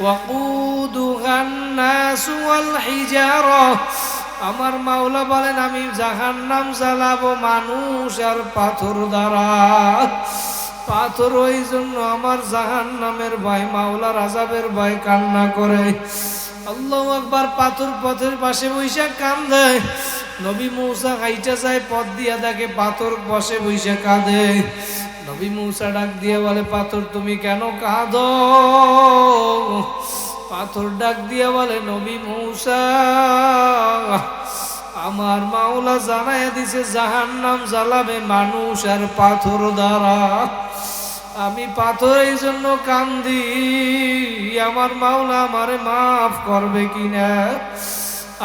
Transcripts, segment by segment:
ওয়াকুদুহান নাসু ওয়াল হিজারা, আমার মাওলা বলেন আমি জাহান্নাম জ্বালাবো মানুষ আর পাথর দ্বারা। পাথর ওই জন্য আমার জাহান্নামের ভয়, মাওলার আযাবের ভয় কান্না করে। আল্লাহু আকবার। পাথর পথের পাশে বইসা কান্দে। নবী মূসা হাইটা যায়, পথ দিয়া দেখে পাথর বসে বইসা কাঁদে। নবী মূসা ডাক দিয়ে বলে, পাথর তুমি কেন কাঁদো? পাথর ডাক দিয়ে বলে, নবী মূসা, আমার মাওলা জানাইয়া দিছে জাহান্নাম জ্বালাবে মানুষ আর পাথর দ্বারা। আমি পাথর এই জন্য কান্দি, আমার মাওলা আমারে মাফ করবে কিনা।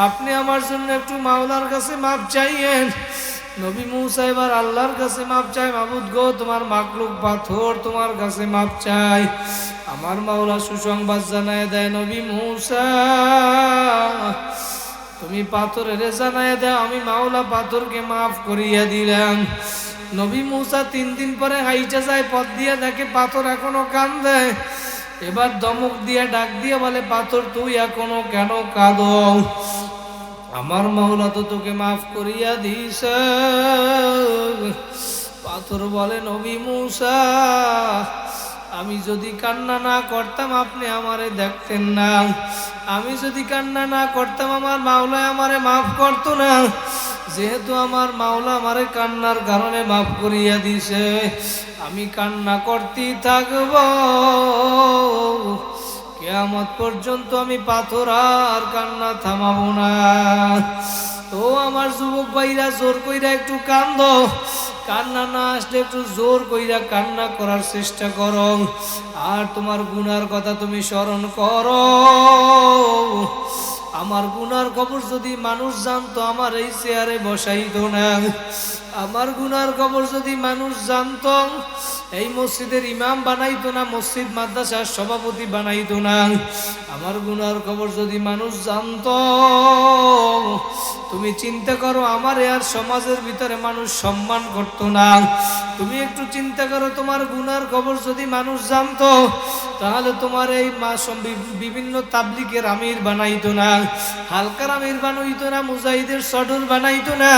আপনি আমার জন্য একটু মাওলার কাছে মাফ চাইয়েন। নবী মূসা এবার আল্লাহর কাছে মাফ চাই, মাবুদ গো তোমার মাকলুক পাথর তোমার কাছে মাফ চাই। আমার মাওলা সুসংবাদ জানায় দেয়, নবী মূসা তুমি পাথরের জানায় দাও আমি মাওলা পাথরকে মাফ করিয়া দিলাম। নবী মূসা 3 দিন পরে হাইটা যায়, পথ দিয়ে দেখে পাথর এখনো কান্দে। এবার দমক দিয়ে ডাক দিয়ে বলে, পাথর তুই এখনো কেন কাঁদো? আমার মাওলা তো তোকে মাফ করিয়া দিছে। পাথর বলে, নবী মূসা আমি যদি কান্না না করতাম আপনি আমারে দেখতেন না। আমি যদি কান্না না করতাম আমার মাওলা আমারে মাফ করতো না। যেহেতু আমার মাওলা আমারে কান্নার কারণে মাফ করিয়া দিছে, আমি কান্না করতেই থাকব কিয়ামত পর্যন্ত। আমি পাথর আর কান্না থামাবো না। তো আমার যুবক ভাইরা জোর কইরা একটু কান্দো, কান্না না আসলে একটু জোর কইরা কান্না করার চেষ্টা করো। আর তোমার গুনার কথা তুমি স্মরণ করো। আমার গুনার খবর যদি মানুষ জানতো আমার এই চেয়ারে বসাইতো না। আমার গুনার খবর যদি মানুষ জানতো এই মসজিদের ইমাম বানাইতো না, মসজিদ মাদ্রাসার সভাপতি বানাইতো না। আমার গুনার খবর যদি মানুষ জানতো, তুমি চিন্তা করো আমার আর সমাজের ভিতরে মানুষ সম্মান করতো না। তুমি একটু চিন্তা করো তোমার গুনার খবর যদি মানুষ জানতো তাহলে তোমার এই বিভিন্ন তাবলিগের আমির বানাইতো না, হালকার আমির বানাইতো না, মুজাহিদের সদর বানাইতো না।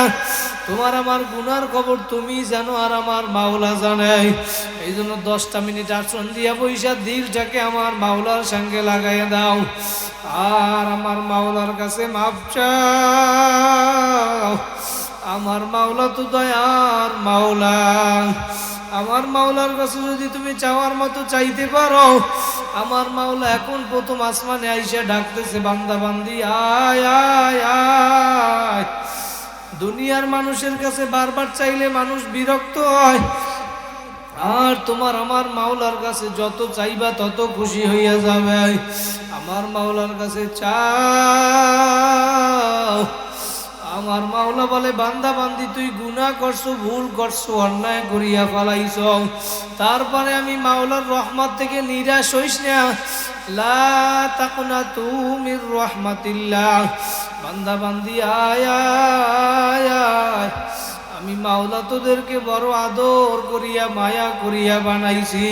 তোমার আমার গুনার খবর তুমি জানো আর আমার মাওলা জানে। এই জন্য 10টা মিনিট আসন দিয়া বৈশা দিলটাকে আমার মাওলার সঙ্গে লাগাইয়া দাও আর আমার মাওলার কাছে মাফ চাও। আমার মাওলা তো দয়ার মাওলা। আমার মাওলার কাছে যদি তুমি চাওয়ার মতো চাইতে পারো, আমার মাওলা এখন প্রথম আসমানে আইসা ডাকতেছে, বান্দা বান্দি আয় আয় আয়। দুনিয়ার মানুষের কাছে বারবার চাইলে মানুষ বিরক্ত হয়, আর তোমার আমার মাওলার কাছে যত চাইবা তত খুশি হইয়া যাবে। আমার মাওলার কাছে চাও। আমার মাওলা বলে, বান্দা বান্দি তুই গুনাহ করছো, ভুল করছো, অন্যায় করিয়া ফেলাইছ, তারপরে আমি মাওলার রহমত থেকে নিরাশ হইস না। লা তাকনাতু মির রাহমাতিল্লাহ। বান্দা বান্দি আয় আয় আয়। আমি মাওলা তোদেরকে বড় আদর করিয়া মায়া করিয়া বানাইছি।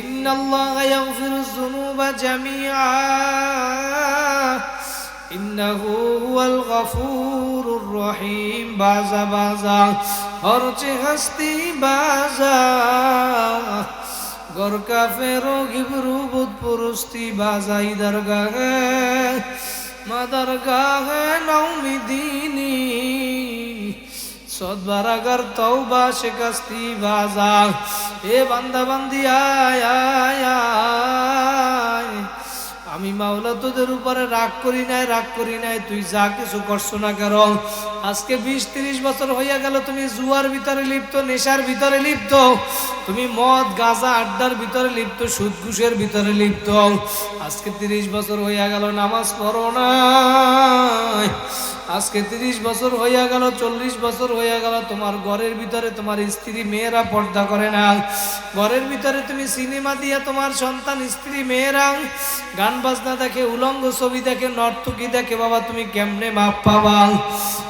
ইন্নাল্লাহা ইয়াগফিরুয যুনুবা জামিআ ইন্নাহু হুয়াল গফুরুর রহিম। বাজা বাজা হরচে হস্তি বাজা, গর কাফেরো গিবরু বুত পুরুস্তি বাজা। ইদার গাহে মাদার গাহে নৌমিদিনী সদবারাগার তওবা শিকাস্তি বাজা। এ বান্দা বান্দি আয় আয় আয়। আমি মাওলা তোদের উপরে রাগ করি নাই, রাগ করি নাই। তুই যা কিছু করছো না কেন, আজকে 20-30 বছর হইয়া গেল তুমি জুয়ার ভিতরে লিপ্ত, নেশার ভিতরে লিপ্ত, তুমি মদ গাঁজা আড্ডার ভিতরে লিপ্ত, সুদ ঘুষের ভিতরে লিপ্ত। আজকে 30 বছর হইয়া গেল নামাজ পড়ো না। আজকে 30 বছর হইয়া গেল, 40 বছর হইয়া গেল তোমার ঘরের ভিতরে তোমার স্ত্রী মেয়েরা পর্দা করে না। ঘরের ভিতরে তুমি সিনেমা দিয়া তোমার সন্তান স্ত্রী মেয়েরা গান বাজনা দেখে, উলঙ্গ ছবি দেখে, নর্তকী দেখে। বাবা তুমি কেমনে মাপ পাবা?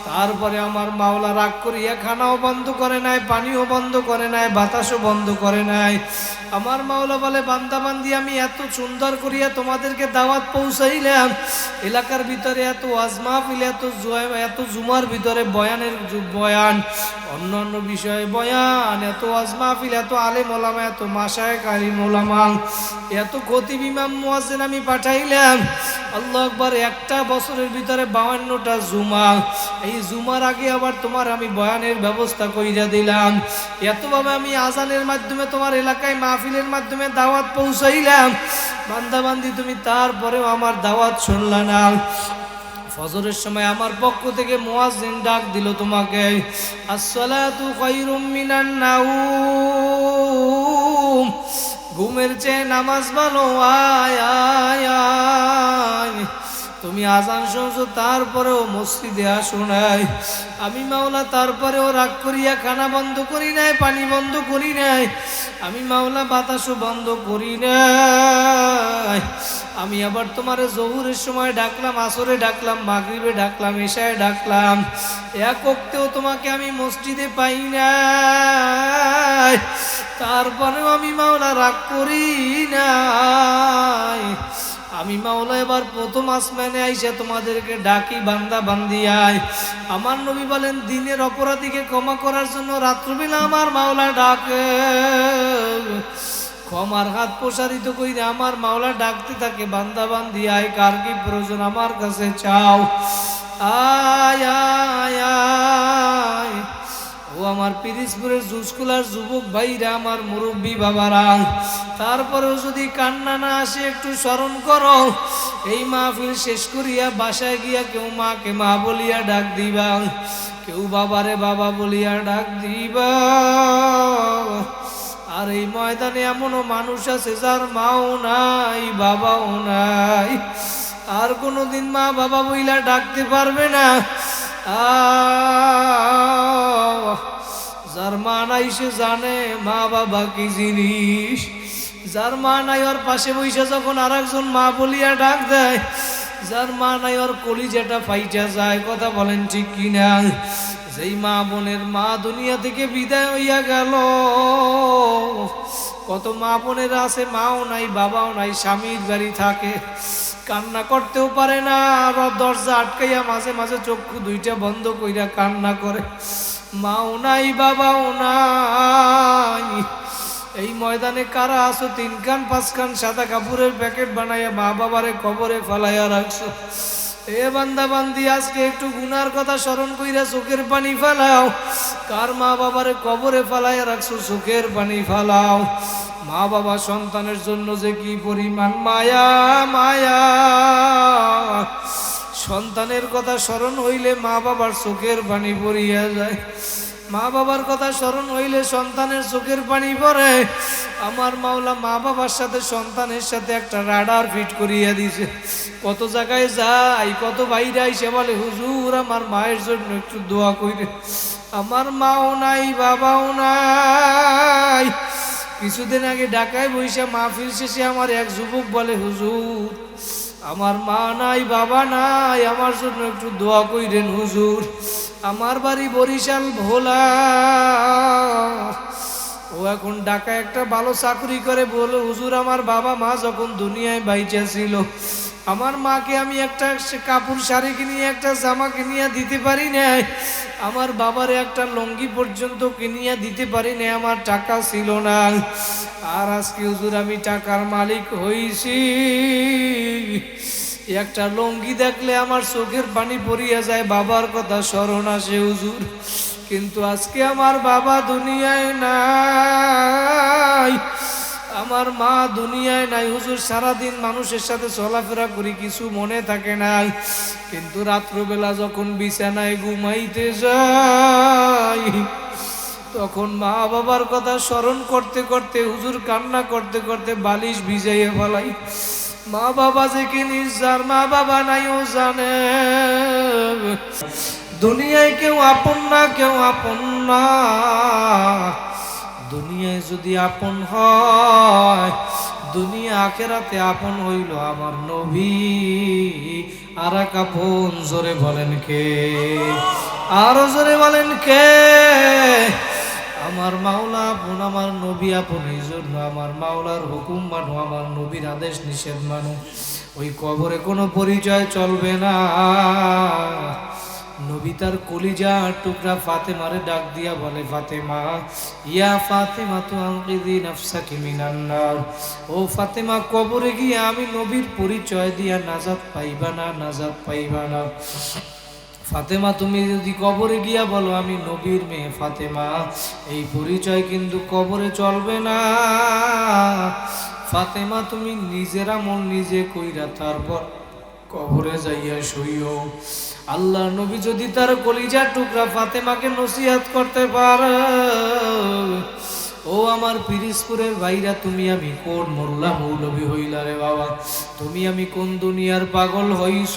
তারপরে আমার মাওলা রাগ করিয়া খানাও বন্ধ করে নাই, পানিও বন্ধ করে নাই, বাতাসও বন্ধ করে নাই। আমার মাওলা বলে, বান্দা বান্দি আমি এত সুন্দর করিয়া তোমাদেরকে দাওয়াত পৌঁছাইলাম, এলাকার ভিতরে এত ওয়াজ মাহফিল, এত জুমার ভিতরে বয়ানের বয়ান, অন্যান্য বিষয়ে বয়ান, এত ওয়াজ মাহফিল, এত আলেম ওলামা, এত মাশায়েখ আলিম ওলামা, এত খতিব ইমাম মুয়াজ্জিন আমি পাঠাইলাম। আল্লাহু আকবার। একটা বছরের ভিতরে 52টা জুমা, এই জুমার আগে আবার তোমার আমি বয়ানের ব্যবস্থা কইরা দিলাম। এতভাবে আমি আজানের মাধ্যমে তোমার এলাকায় মাহফিলের মাধ্যমে দাওয়াত পৌঁছাইলাম, বান্দা বান্দি তুমি তারপরেও আমার দাওয়াত শুনলা না। ফজরের সময় আমার পক্ষ থেকে মুয়াজ্জিন ডাক দিল তোমাকে, আসসালাতু খায়রুম মিনান নাউম, ঘুমের চেয়ে নামাজ ভালো, আয় আয় আয়। তুমি আজান শুনছো তারপরেও মসজিদে আসো নাই। আমি মাওলা তারপরেও রাগ করিয়া খানা বন্ধ করি নাই, পানি বন্ধ করি নাই, আমি মাওলা বাতাসও বন্ধ করি নাই। আমি আবার তোমার জহুরের সময় ডাকলাম, আসরে ডাকলাম, মাগরিবে ডাকলাম, এশায় ডাকলাম, এক ওয়াক্তেও তোমাকে আমি মসজিদে পাই নাই। তারপরেও আমি মাওলা রাগ করি নাই। আমি মাওলা এবার প্রথম আসমানে আইসা তোমাদেরকে ডাকি, বান্দা বান্দি আয়। আমার নবী বলেন, দিনের অপরাধীকে ক্ষমা করার জন্য রাত্রবেলা আমার মাওলা ডাকে। ক্ষমার হাত প্রসারিত কইরে আমার মাওলা ডাকতে থাকে, বান্দা বান্দি আয়, কার কি প্রয়োজন আমার কাছে চাও, আয় আয় আয়। ও আমার পিরিজপুরের জুসকুলার যুবক ভাইরা, আমার মুরব্বী বাবারা, তারপরেও যদি কান্না না আসে একটু স্মরণ করো, এই মাহফিল শেষ করিয়া বাসায় গিয়া কেউ মাকে মা বলিয়া ডাক দিবা, কেউ বাবারে বাবা বলিয়া ডাক দিবা। আর এই ময়দানে এমনও মানুষ আছে যার মাও নাই, বাবাও নাই, আর কোনোদিন মা বাবা বইলা ডাকতে পারবে না। যার মা নাই সে জানে মা বাবা কি জিনিস। যার মা নাই ওর পাশে বসে যখন আর একজন মা বলিয়া ডাক দেয়, যার মা নাই ওর কলিজাটা ফাইটা যায়। কথা বলেন ঠিক কিনা? যেই মা বোনের মা দুনিয়া থেকে বিদায় হইয়া গেল, কত মা বোনের আছে মাও নাই, বাবাও নাই, স্বামীর বাড়ি থাকে, কান্না করতেও পারে না, আর দরজা আটকাইয়া মাঝে মাঝে চক্ষু দুইটা বন্ধ কইরা কান্না করে, মাও নাই, বাবাও নাই। এই ময়দানে কারা আছো 3 কান 5 কান সাদা কাপড়ের প্যাকেট বানাইয়া মা বাবারে কবরে ফালাইয়া রাখছো? এ বান্দা বান্দি, আজকে একটু গুনার কথা স্মরণ কইরা চোখের পানি ফালাও। কার মা বাবারে কবরে ফালাইয়া রাখছো, চোখের পানি ফালাও। মা বাবা সন্তানের জন্য যে কি পরিমাণ মায়া মায়া, সন্তানের কথা স্মরণ হইলে মা বাবার চোখের পানি পড়িয়া যায়। মা বাবার কথা স্মরণ হইলে সন্তানের চোখের পানি পড়ে। আমার মাওলা মা বাবার সাথে সন্তানের সাথে একটা রাডার ফিট করিয়া দিছে। কত জায়গায় যাই, কত বাইরে আইসে বলে, হুজুর আমার মায়ের জন্য একটু দোয়া কইরে। আমার মাও নাই, বাবাও নাই। কিছুদিন আগে ঢাকায় বইসা মাহফিল শেষে আমার এক যুবক বলে, হুজুর আমার মা নাই, বাবা নাই, আমার জন্য একটু দোয়া কইরেন হুজুর। আমার বাড়ি বরিশাল ভোলা, ও এখন ঢাকায় একটা ভালো চাকরি করে। বলে, হুজুর আমার বাবা মা যখন দুনিয়ায় বাইচা ছিল, আমার মাকে আমি একটা কাপড় শাড়ি কিনিয়ে একটা জামা কিনিয়া দিতে পারি নাই, আমার বাবারে একটা লঙ্গি পর্যন্ত কিনিয়া দিতে পারি নাই, আমার টাকা ছিল না। আর আজকে হুজুর আমি টাকার মালিক হইছি, একটা লঙ্গি দেখলে আমার চোখের পানি পড়িয়া যায়, বাবার কথা স্মরণ আসে হুজুর। কিন্তু আজকে আমার বাবা দুনিয়ায় নাই, আমার মা দুনিয়ায় নাই হুজুর। সারাদিন মানুষের সাথে চলাফেরা করি, কিছু মনে থাকে না, কিন্তু রাত্রবেলা যখন বিছানায় ঘুমাইতে যাই, তখন মা বাবার কথা স্মরণ করতে করতে হুজুর কান্না করতে করতে বালিশ ভিজাইয়া ফেলাই। মা বাবা যে কি নির্জার, মা বাবা নাই ও জানে। দুনিয়ায় কেউ আপন না, কেউ আপন না। দুনিয়ায় যদি আপন হয়, দুনিয়া আখেরাতে আপন হইল আমার নবী। আর এক আপন, জোরে বলেন কে? আরো জোরে বলেন কে? আমার মাওলা আপন, আমার নবী আপন। এই জন্য আমার মাওলার হুকুম মানো, আমার নবীর আদেশ নিষেধ মানো। ওই কবরে কোনো পরিচয় চলবে না। নবী তার কলিজা টুকরা ফাতেমারে ডাক দিয়া বলে, ফাতেমা, ইয়া ফাতেমা তু আনকিযি নাফসাকি মিনান নার। ও ফাতেমা, কবরে গিয়ে আমি নবীর পরিচয় দিয়া নাজাত পাইবা না, নাজাত পাইবা না। ফাতেমা, তুমি যদি কবরে গিয়া বলো আমি নবীর মেয়ে ফাতেমা, এই পরিচয় কিন্তু কবরে চলবে না। ফাতেমা, তুমি নিজের আমল নিজে কইরা তারপর কবরে যাইয়া শুইও। আল্লাহ নবী যদি তার কলিজার টুকরা ফাতেমাকে নসিহত করতে পারে, ও আমার পিরিজপুরের ভাইরা, তুমি আমি কোন মোল্লা মৌলবী হইলা রে বাবা? তুমি আমি কোন দুনিয়ার পাগল হইছ?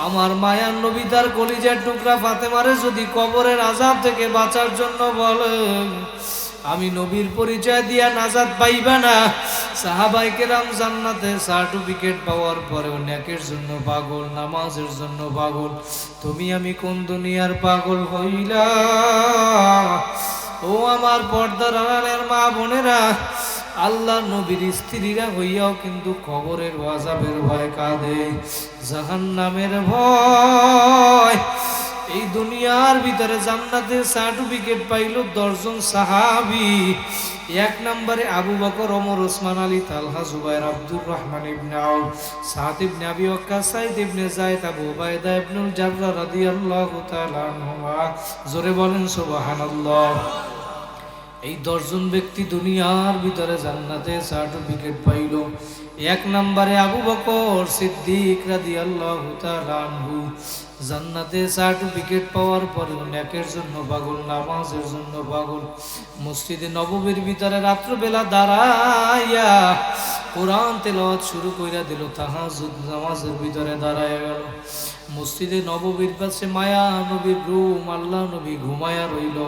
আমার মায়ার নবী তার কলিজার টুকরা ফাতেমারে যদি কবরের আযাব থেকে বাঁচার জন্য বলে, আমি নবীর পরিচয় দিয়া নাজাত পাইবা না। সাহাবায়ে কেরাম জান্নাতে সার্টিফিকেট পাওয়ার পরেও নেকের জন্য পাগল, নামাজের জন্য পাগল। তুমি আমি কোন দুনিয়ার পাগল হইলা? ও আমার পর্দার আড়ালের মা বোনেরা, আল্লাহ নবীর স্ত্রীরা হইয়াও কিন্তু কবরের আযাবের ভয় কাঁদে, জাহান্নামের ভয়। এই দুনিয়ার ভিতরে জান্নাতের সার্টিফিকেট পাইল 10 জন সাহাবী। 1 নম্বরে আবু বকর, ওমর, ওসমান, আলী, তালহা, জুবায়ের, আব্দুর রহমান ইবনে আউফ, সাদ ইবনে আবি ওয়াক্কাস, সাঈদ ইবনে যায়েদ, আবু উবাইদা ইবনুল জাররাহ রাদিয়াল্লাহু তাআলা আনহুমা। জোরে বলেন সুবহানাল্লাহ। এই 10 জন ব্যক্তি দুনিয়ার ভিতরে জান্নাতে সার্টিফিকেট পাইল। 1 নম্বরে আবু বকর সিদ্দিক রাদিয়াল্লাহু তাআলা আনহু, জান্নাতে সার্টিফিকেট পাওয়ার পরে নেকের জন্য পাগল, নামাজের জন্য পাগল। মসজিদে নববীর ভিতরে রাত্রবেলা দাঁড়াইয়া কোরআন তেলাওয়াত শুরু কইরা দিল, তাহাজ্জুদ নামাজের ভিতরে দাঁড়ায় গেল। মসজিদে নববীর পাশে মায়া নবীর রুম, আল্লাহ নবী ঘুমায়া রইল।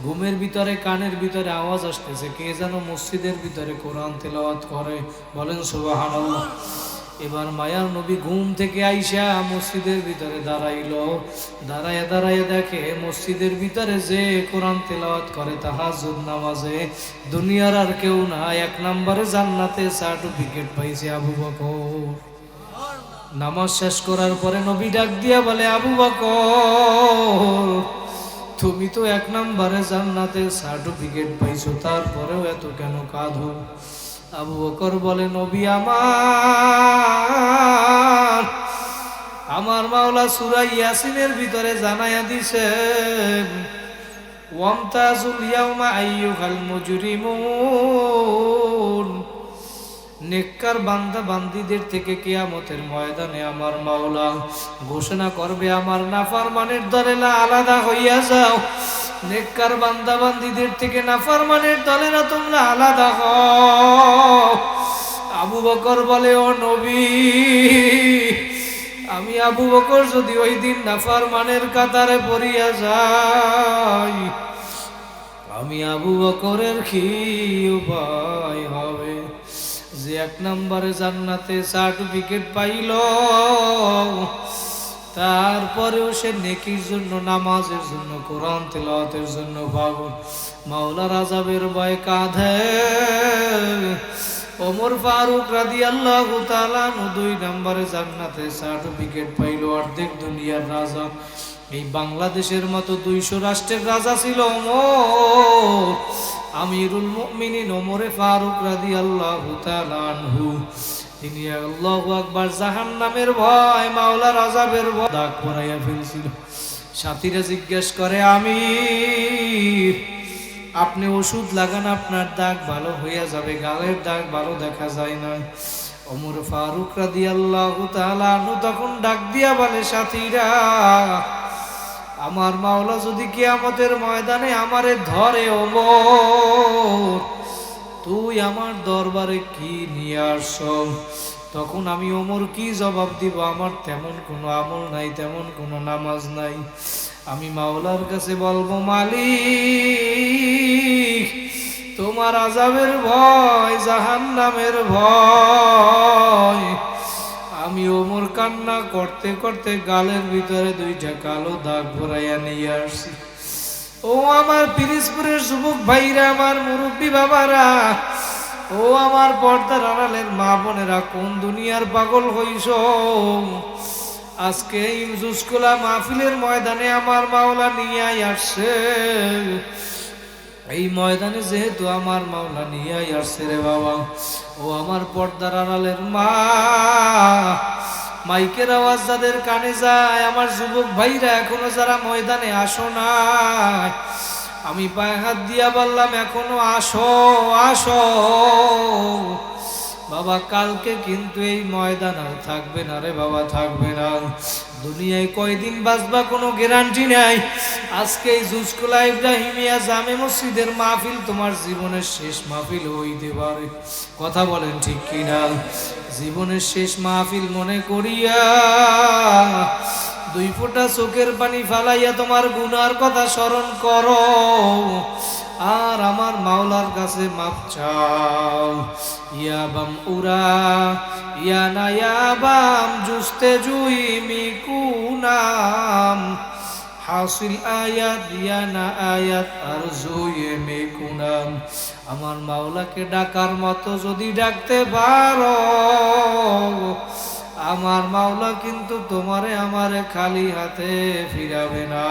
ঘুমের ভিতরে কানের ভিতরে আওয়াজ আসতেছে, কে যেন মসজিদের ভিতরে কোরআন তেলাওয়াত করে। বলেন সুবহানাল্লাহ। এবার মায়ার নবী ঘুম থেকে আইসা মসজিদের ভিতরে দাঁড়াইল। দাঁড়ায় দাঁড়ায় দেখে মসজিদের ভিতরে যে কোরআন তেলাওয়াত করে তাহাজ্জুদ নামাজে, দুনিয়ার আর কেউ না, 1 নম্বরে জান্নাতে সার্টিফিকেট পাইছে আবু বকর। নামাজ শেষ করার পরে নবী ডাক দিয়া বলে, আবু বকর, তুমি তো 1 নম্বরে জান্নাতে সার্টিফিকেট পাইছো, তারপরেও এত কেন কাঁদো? আবু বকর বলে, নবী আমার মাওলা সূরা ইয়াসিনের ভিতরে জানায়া দিছেন, ওয়ামতাজুল ইয়াউমা আইয়ুহাল মুজরিমুন। নেককার বান্দা বান্দীদের থেকে কিয়ামতের ময়দানে আমার মাওলা ঘোষণা করবে, আমার নাফরমানের দলেরা আলাদা হইয়া যাও। নেককার বান্দা বান্দীদের থেকে নাফরমানের দলেরা তোমরা আলাদা হও। আবু বকর বলে, ও নবী, আমি আবু বকর যদি ওই দিন নাফরমানের কাতারে পড়িয়া যাই, আমি আবু বকরের কি উপায় হবে? যে 1 নম্বরে জান্নাতে সার্টিফিকেট পাইল, তারপরেও সে নেকির জন্য, নামাজের জন্য, কোরআন তেলাওয়াতের জন্য পাগল। মাওলার আযাবের ভয় কাঁধে। ওমর ফারুক রাদিয়াল্লাহু তাআলা 2 নম্বরে জান্নাতে সার্টিফিকেট পাইল, অর্ধেক দুনিয়ার রাজা। এই বাংলাদেশের মতো 200 রাষ্ট্রের রাজা ছিল ওমর, আমিরুল মুমিনিন ওমরে ফারুক রাদিয়াল্লাহু তাআলা আনহু। তিনি আল্লাহু আকবার, জাহান্নামের ভয়, মাওলার আযাবের ভয় দাগ পরাইয়া ফেলছিল। সাথীরা জিজ্ঞেস করে, আমির, আপনি ওষুধ লাগান, আপনার দাগ ভালো হইয়া যাবে, গালের দাগ ভালো দেখা যায় না। ওমর ফারুক রাদিয়াল্লাহু তাআলা আনহু তখন ডাক দিয়া বলে, সাথীরা, আমার মাওলা যদি কিয়ামতের ময়দানে আমারে ধরে, ওমর, তুই আমার দরবারে কি নিয়ে আসছ? তখন আমি ওমর কি জবাব দিব? আমার তেমন কোনো আমল নাই, তেমন কোনো নামাজ নাই। আমি মাওলার কাছে বলবো, মালিক, তোমার আযাবের ভয়, জাহান্নামের ভয়, আমি ওমর কান্না করতে করতে গালের ভিতরে দুইটা কালো দাগ ভরাইয়া নিয়ে আসছি। ও আমার পিরিজপুরের যুবক ভাইরা, আমার মুরব্বী বাবারা, ও আমার পর্দার আড়ালের মা বোনেরা, কোন দুনিয়ার পাগল হইছ? আজকে ইমজুসকোলা মাহফিলের ময়দানে আমার মাওলা নিয়ে আসছে। এই ময়দানে যেহেতু আমার মাওলা নিয়ে আসছে রে বাবা, ও আমার পর্দার আড়ালের মা, মাইকের আওয়াজ যাদের কানে যায়, আমার যুবক ভাইরা এখনো যারা ময়দানে আসো না, আমি পায়ে হাত দিয়া বললাম এখনো আসো আসো বাবা। কালকে কিন্তু এই ময়দান আর থাকবে না রে বাবা, থাকবে না। দুনিয়ায় কয়দিন বাঁচবা কোনো গ্যারান্টি নাই। আজকে এই জুসকোলা ইব্রাহিমিয়া জামে মসজিদের মাহফিল তোমার জীবনের শেষ মাহফিল হইতে পারে। কথা বলেন ঠিক কিনা? জীবনের শেষ মাহফিল মনে করিয়া দুই ফোঁটা চোখের পানি ফালাইয়া তোমার গুনার কথা স্মরণ করো, আর আমার মাওলার কাছে মাপ চাও। ইয়া বাম উরা ইয়া না ইয়া বাম জুস্তে জুই মিকুনাম হাসিল আয়াত ইয়া না আয়াত আর জুয়ে মিকুনাম। আমার মাওলাকে ডাকার মতো যদি ডাকতে পারো, আমার মাওলা কিন্তু তোমারে আমারে খালি হাতে ফিরাবে না।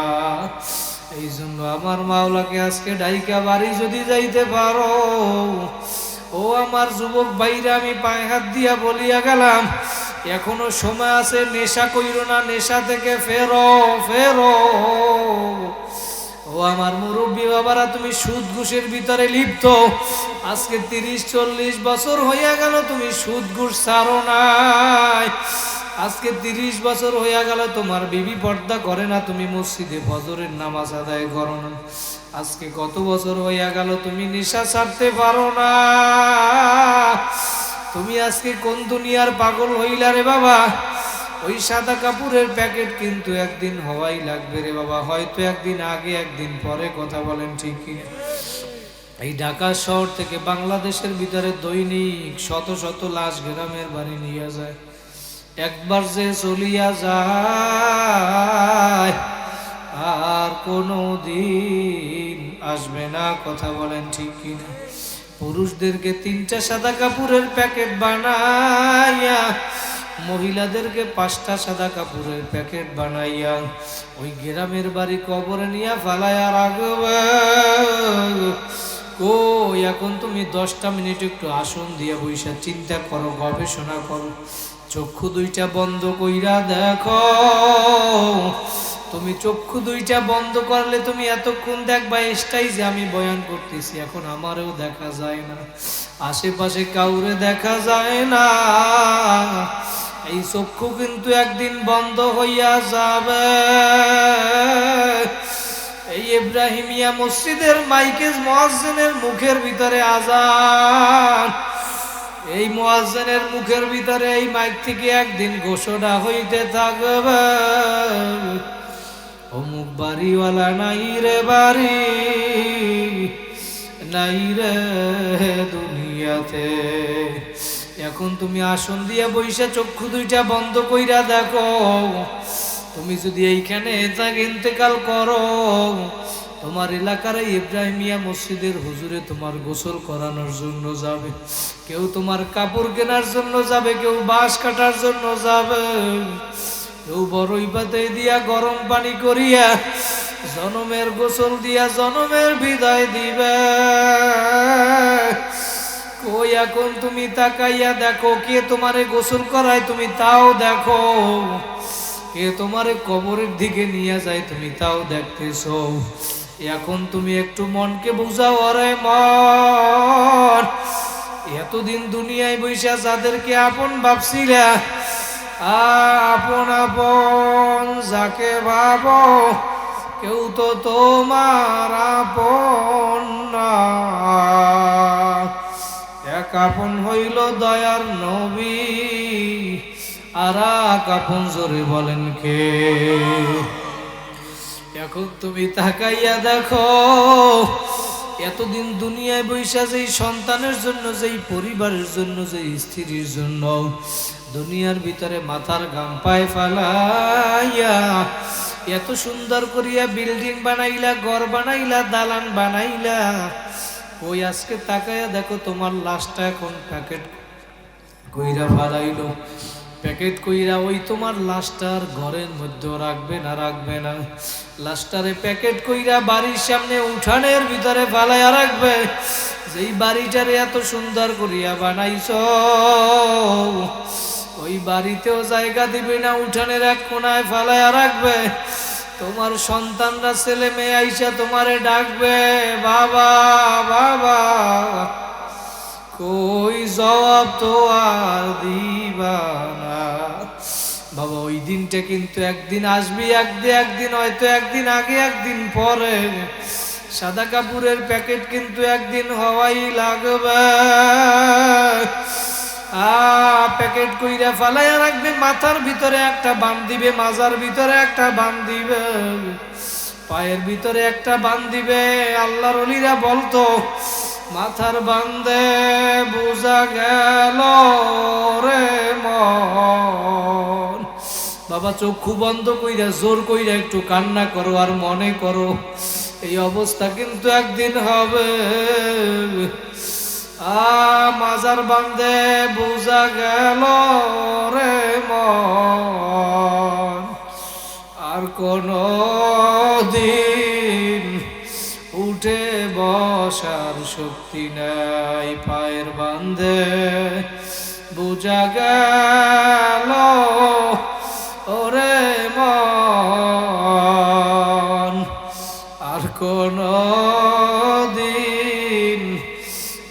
এই জন্য আমার মাওলাকে আজকে ডাইকা বাড়ি যদি যাইতে পারো, ও আমার যুবক ভাইরা, আমি পায়ে হাত দিয়া বলিয়া গেলাম এখনো সময় আছে। নেশা কইরো না, নেশা থেকে ফেরো ফেরো। ও আমার মুরব্বী বাবারা, তুমি সুদ ঘুষের ভিতরে লিপ্ত। আজকে 30-40 বছর হইয়া গেল তুমি সুদ ঘুষ ছাড়ো নাই। আজকে 30 বছর হইয়া গেল তোমার বিবি পর্দা করে না, তুমি মসজিদে ফজরের নামাজ আদায় করো না। আজকে কত বছর হইয়া গেল তুমি নেশা ছাড়তে পারো না। তুমি আজকে কোন দুনিয়ার পাগল হইলা রে বাবা? ওই সাদা কাপড়ের প্যাকেট কিন্তু একদিন হওয়াই লাগবে রে বাবা, হয়তো একদিন আগে একদিন পরে। কথা বলেন ঠিক কি? এই ঢাকা শহর থেকে বাংলাদেশের ভিতরে দৈনিক শত শত লাশ গ্রামের বাড়ি নিয়ে যায়। একবার যে চলিয়া যায় আর কোনো দিন আসবে না। কথা বলেন ঠিক কিনা? পুরুষদেরকে 3টা সাদা কাপড়ের প্যাকেট বানাইয়া, মহিলাদেরকে 5টা সাদা কাপড়ের প্যাকেট বানাইয়া ওই গ্রামের বাড়ি কবরে নিয়ে ফালাইয়া রাখবে। কই এখন তুমি 10টা মিনিট একটু আসন দিয়ে বইসা চিন্তা করো, গবেষণা করো, চক্ষু 2টা বন্ধ কইরা দেখো। তুমি চক্ষু 2টা বন্ধ করলে তুমি এতক্ষণ দেখবা এটাই যে আমি বয়ান করতেছি এখন আমারও দেখা যায় না, আশেপাশে কাউরে দেখা যায় না। এই চক্ষু কিন্তু একদিন বন্ধ হইয়া যাবে। এই ইব্রাহিমিয়া মসজিদের মাইকে মুয়াজ্জিনের মুখের ভিতরে আযান, এই মুয়াজ্জিনের মুখের ভিতরে এই মাইক থেকে একদিন ঘোষণা হইতে থাকবে, অমুক বাড়িওয়ালা নাই রে বাড়ি, নাই রে দুনিয়াতে। এখন তুমি আসন দিয়ে বইসা চক্ষু 2টা বন্ধ কইরা দেখো, তুমি যদি এইখানে ইন্তেকাল করো, তোমার এলাকার ইব্রাহিমিয়া মসজিদের হুজুরে তোমার গোসল করানোর জন্য যাবে, কেউ তোমার কাপড় কেনার জন্য যাবে, কেউ বাঁশ কাটার জন্য যাবে, কেউ বড়ই পাতে দিয়া গরম পানি করিয়া জনমের গোসল দিয়া জনমের বিদায় দিবে। কই এখন তুমি তাকাইয়া দেখো, কে তোমারে গোসল করায় তুমি তাও দেখো, কে তোমারে কবরের দিকে নিয়ে যায় তুমি তাও দেখতেছো। এখন তুমি একটু মনকে বুঝাও, আরে মন, এতদিন দুনিয়ায় বৈশা যাদেরকে আপন ভাবছিলা, আপন আপন যাকে ভাবো কেউ তো তোমার আপন না। এক আপন হইল দয়ার নবী, আর এক আপন জোরে বলেন কে? এখন তুমি তাকাইয়া দেখো, এতদিন দুনিয়ায় বৈশা যেই সন্তানের জন্য, যেই পরিবারের জন্য, যেই স্ত্রীর জন্য দুনিয়ার ভিতরে মাথার ঘাম পায় ফালাইয়া এত সুন্দর করিয়া বিল্ডিং বানাইলা, ঘর বানাইলা, দালান বানাইলা, ওই আজকে তাকায়া দেখো তোমার লাশটা এখন প্যাকেট কইরা ফালাইলো। প্যাকেট কইরা ওই তোমার লাশটার ঘরের মধ্যে রাখবে না, রাখবে না। লাশটারে প্যাকেট কইরা বাড়ির সামনে উঠানের ভিতরে ফালাইয়া রাখবে। যেই বাড়িটারে এত সুন্দর করিয়া বানাইছো, ওই বাড়িতেও জায়গা দিবে না, উঠানের এক কোনায় ফালাইয়া রাখবে। তোমার সন্তানরা, ছেলে মেয়ে আইসা তোমারে ডাকবে, বাবা বাবা, কই জবাব তো আর দিবা না। বাবা ওই দিনটা কিন্তু একদিন আসবি, একদিন হয়তো একদিন আগে একদিন পরে। সাদা কাপড়ের প্যাকেট কিন্তু একদিন হওয়াই লাগবে। প্যাকেট কইরা ফালাইয়া রাখবে, মাথার ভিতরে একটা বান দিবে, মাজার ভিতরে একটা বান দিবে, পায়ের ভিতরে একটা বান দিবে। আল্লাহর ওলিরা বলতো মাথার বান্দে বুঝা গেল রে মন। বাবা চক্ষু বন্ধ কইরা জোর কইরা একটু কান্না করো আর মনে করো এই অবস্থা কিন্তু একদিন হবে। মাজার বান্দে বুঝা গেল রে মন, আর কোন দিন উঠে বসার শক্তি নাই। পায়ের বান্দে বুঝা গেল ওরে মন, আর কোন দিন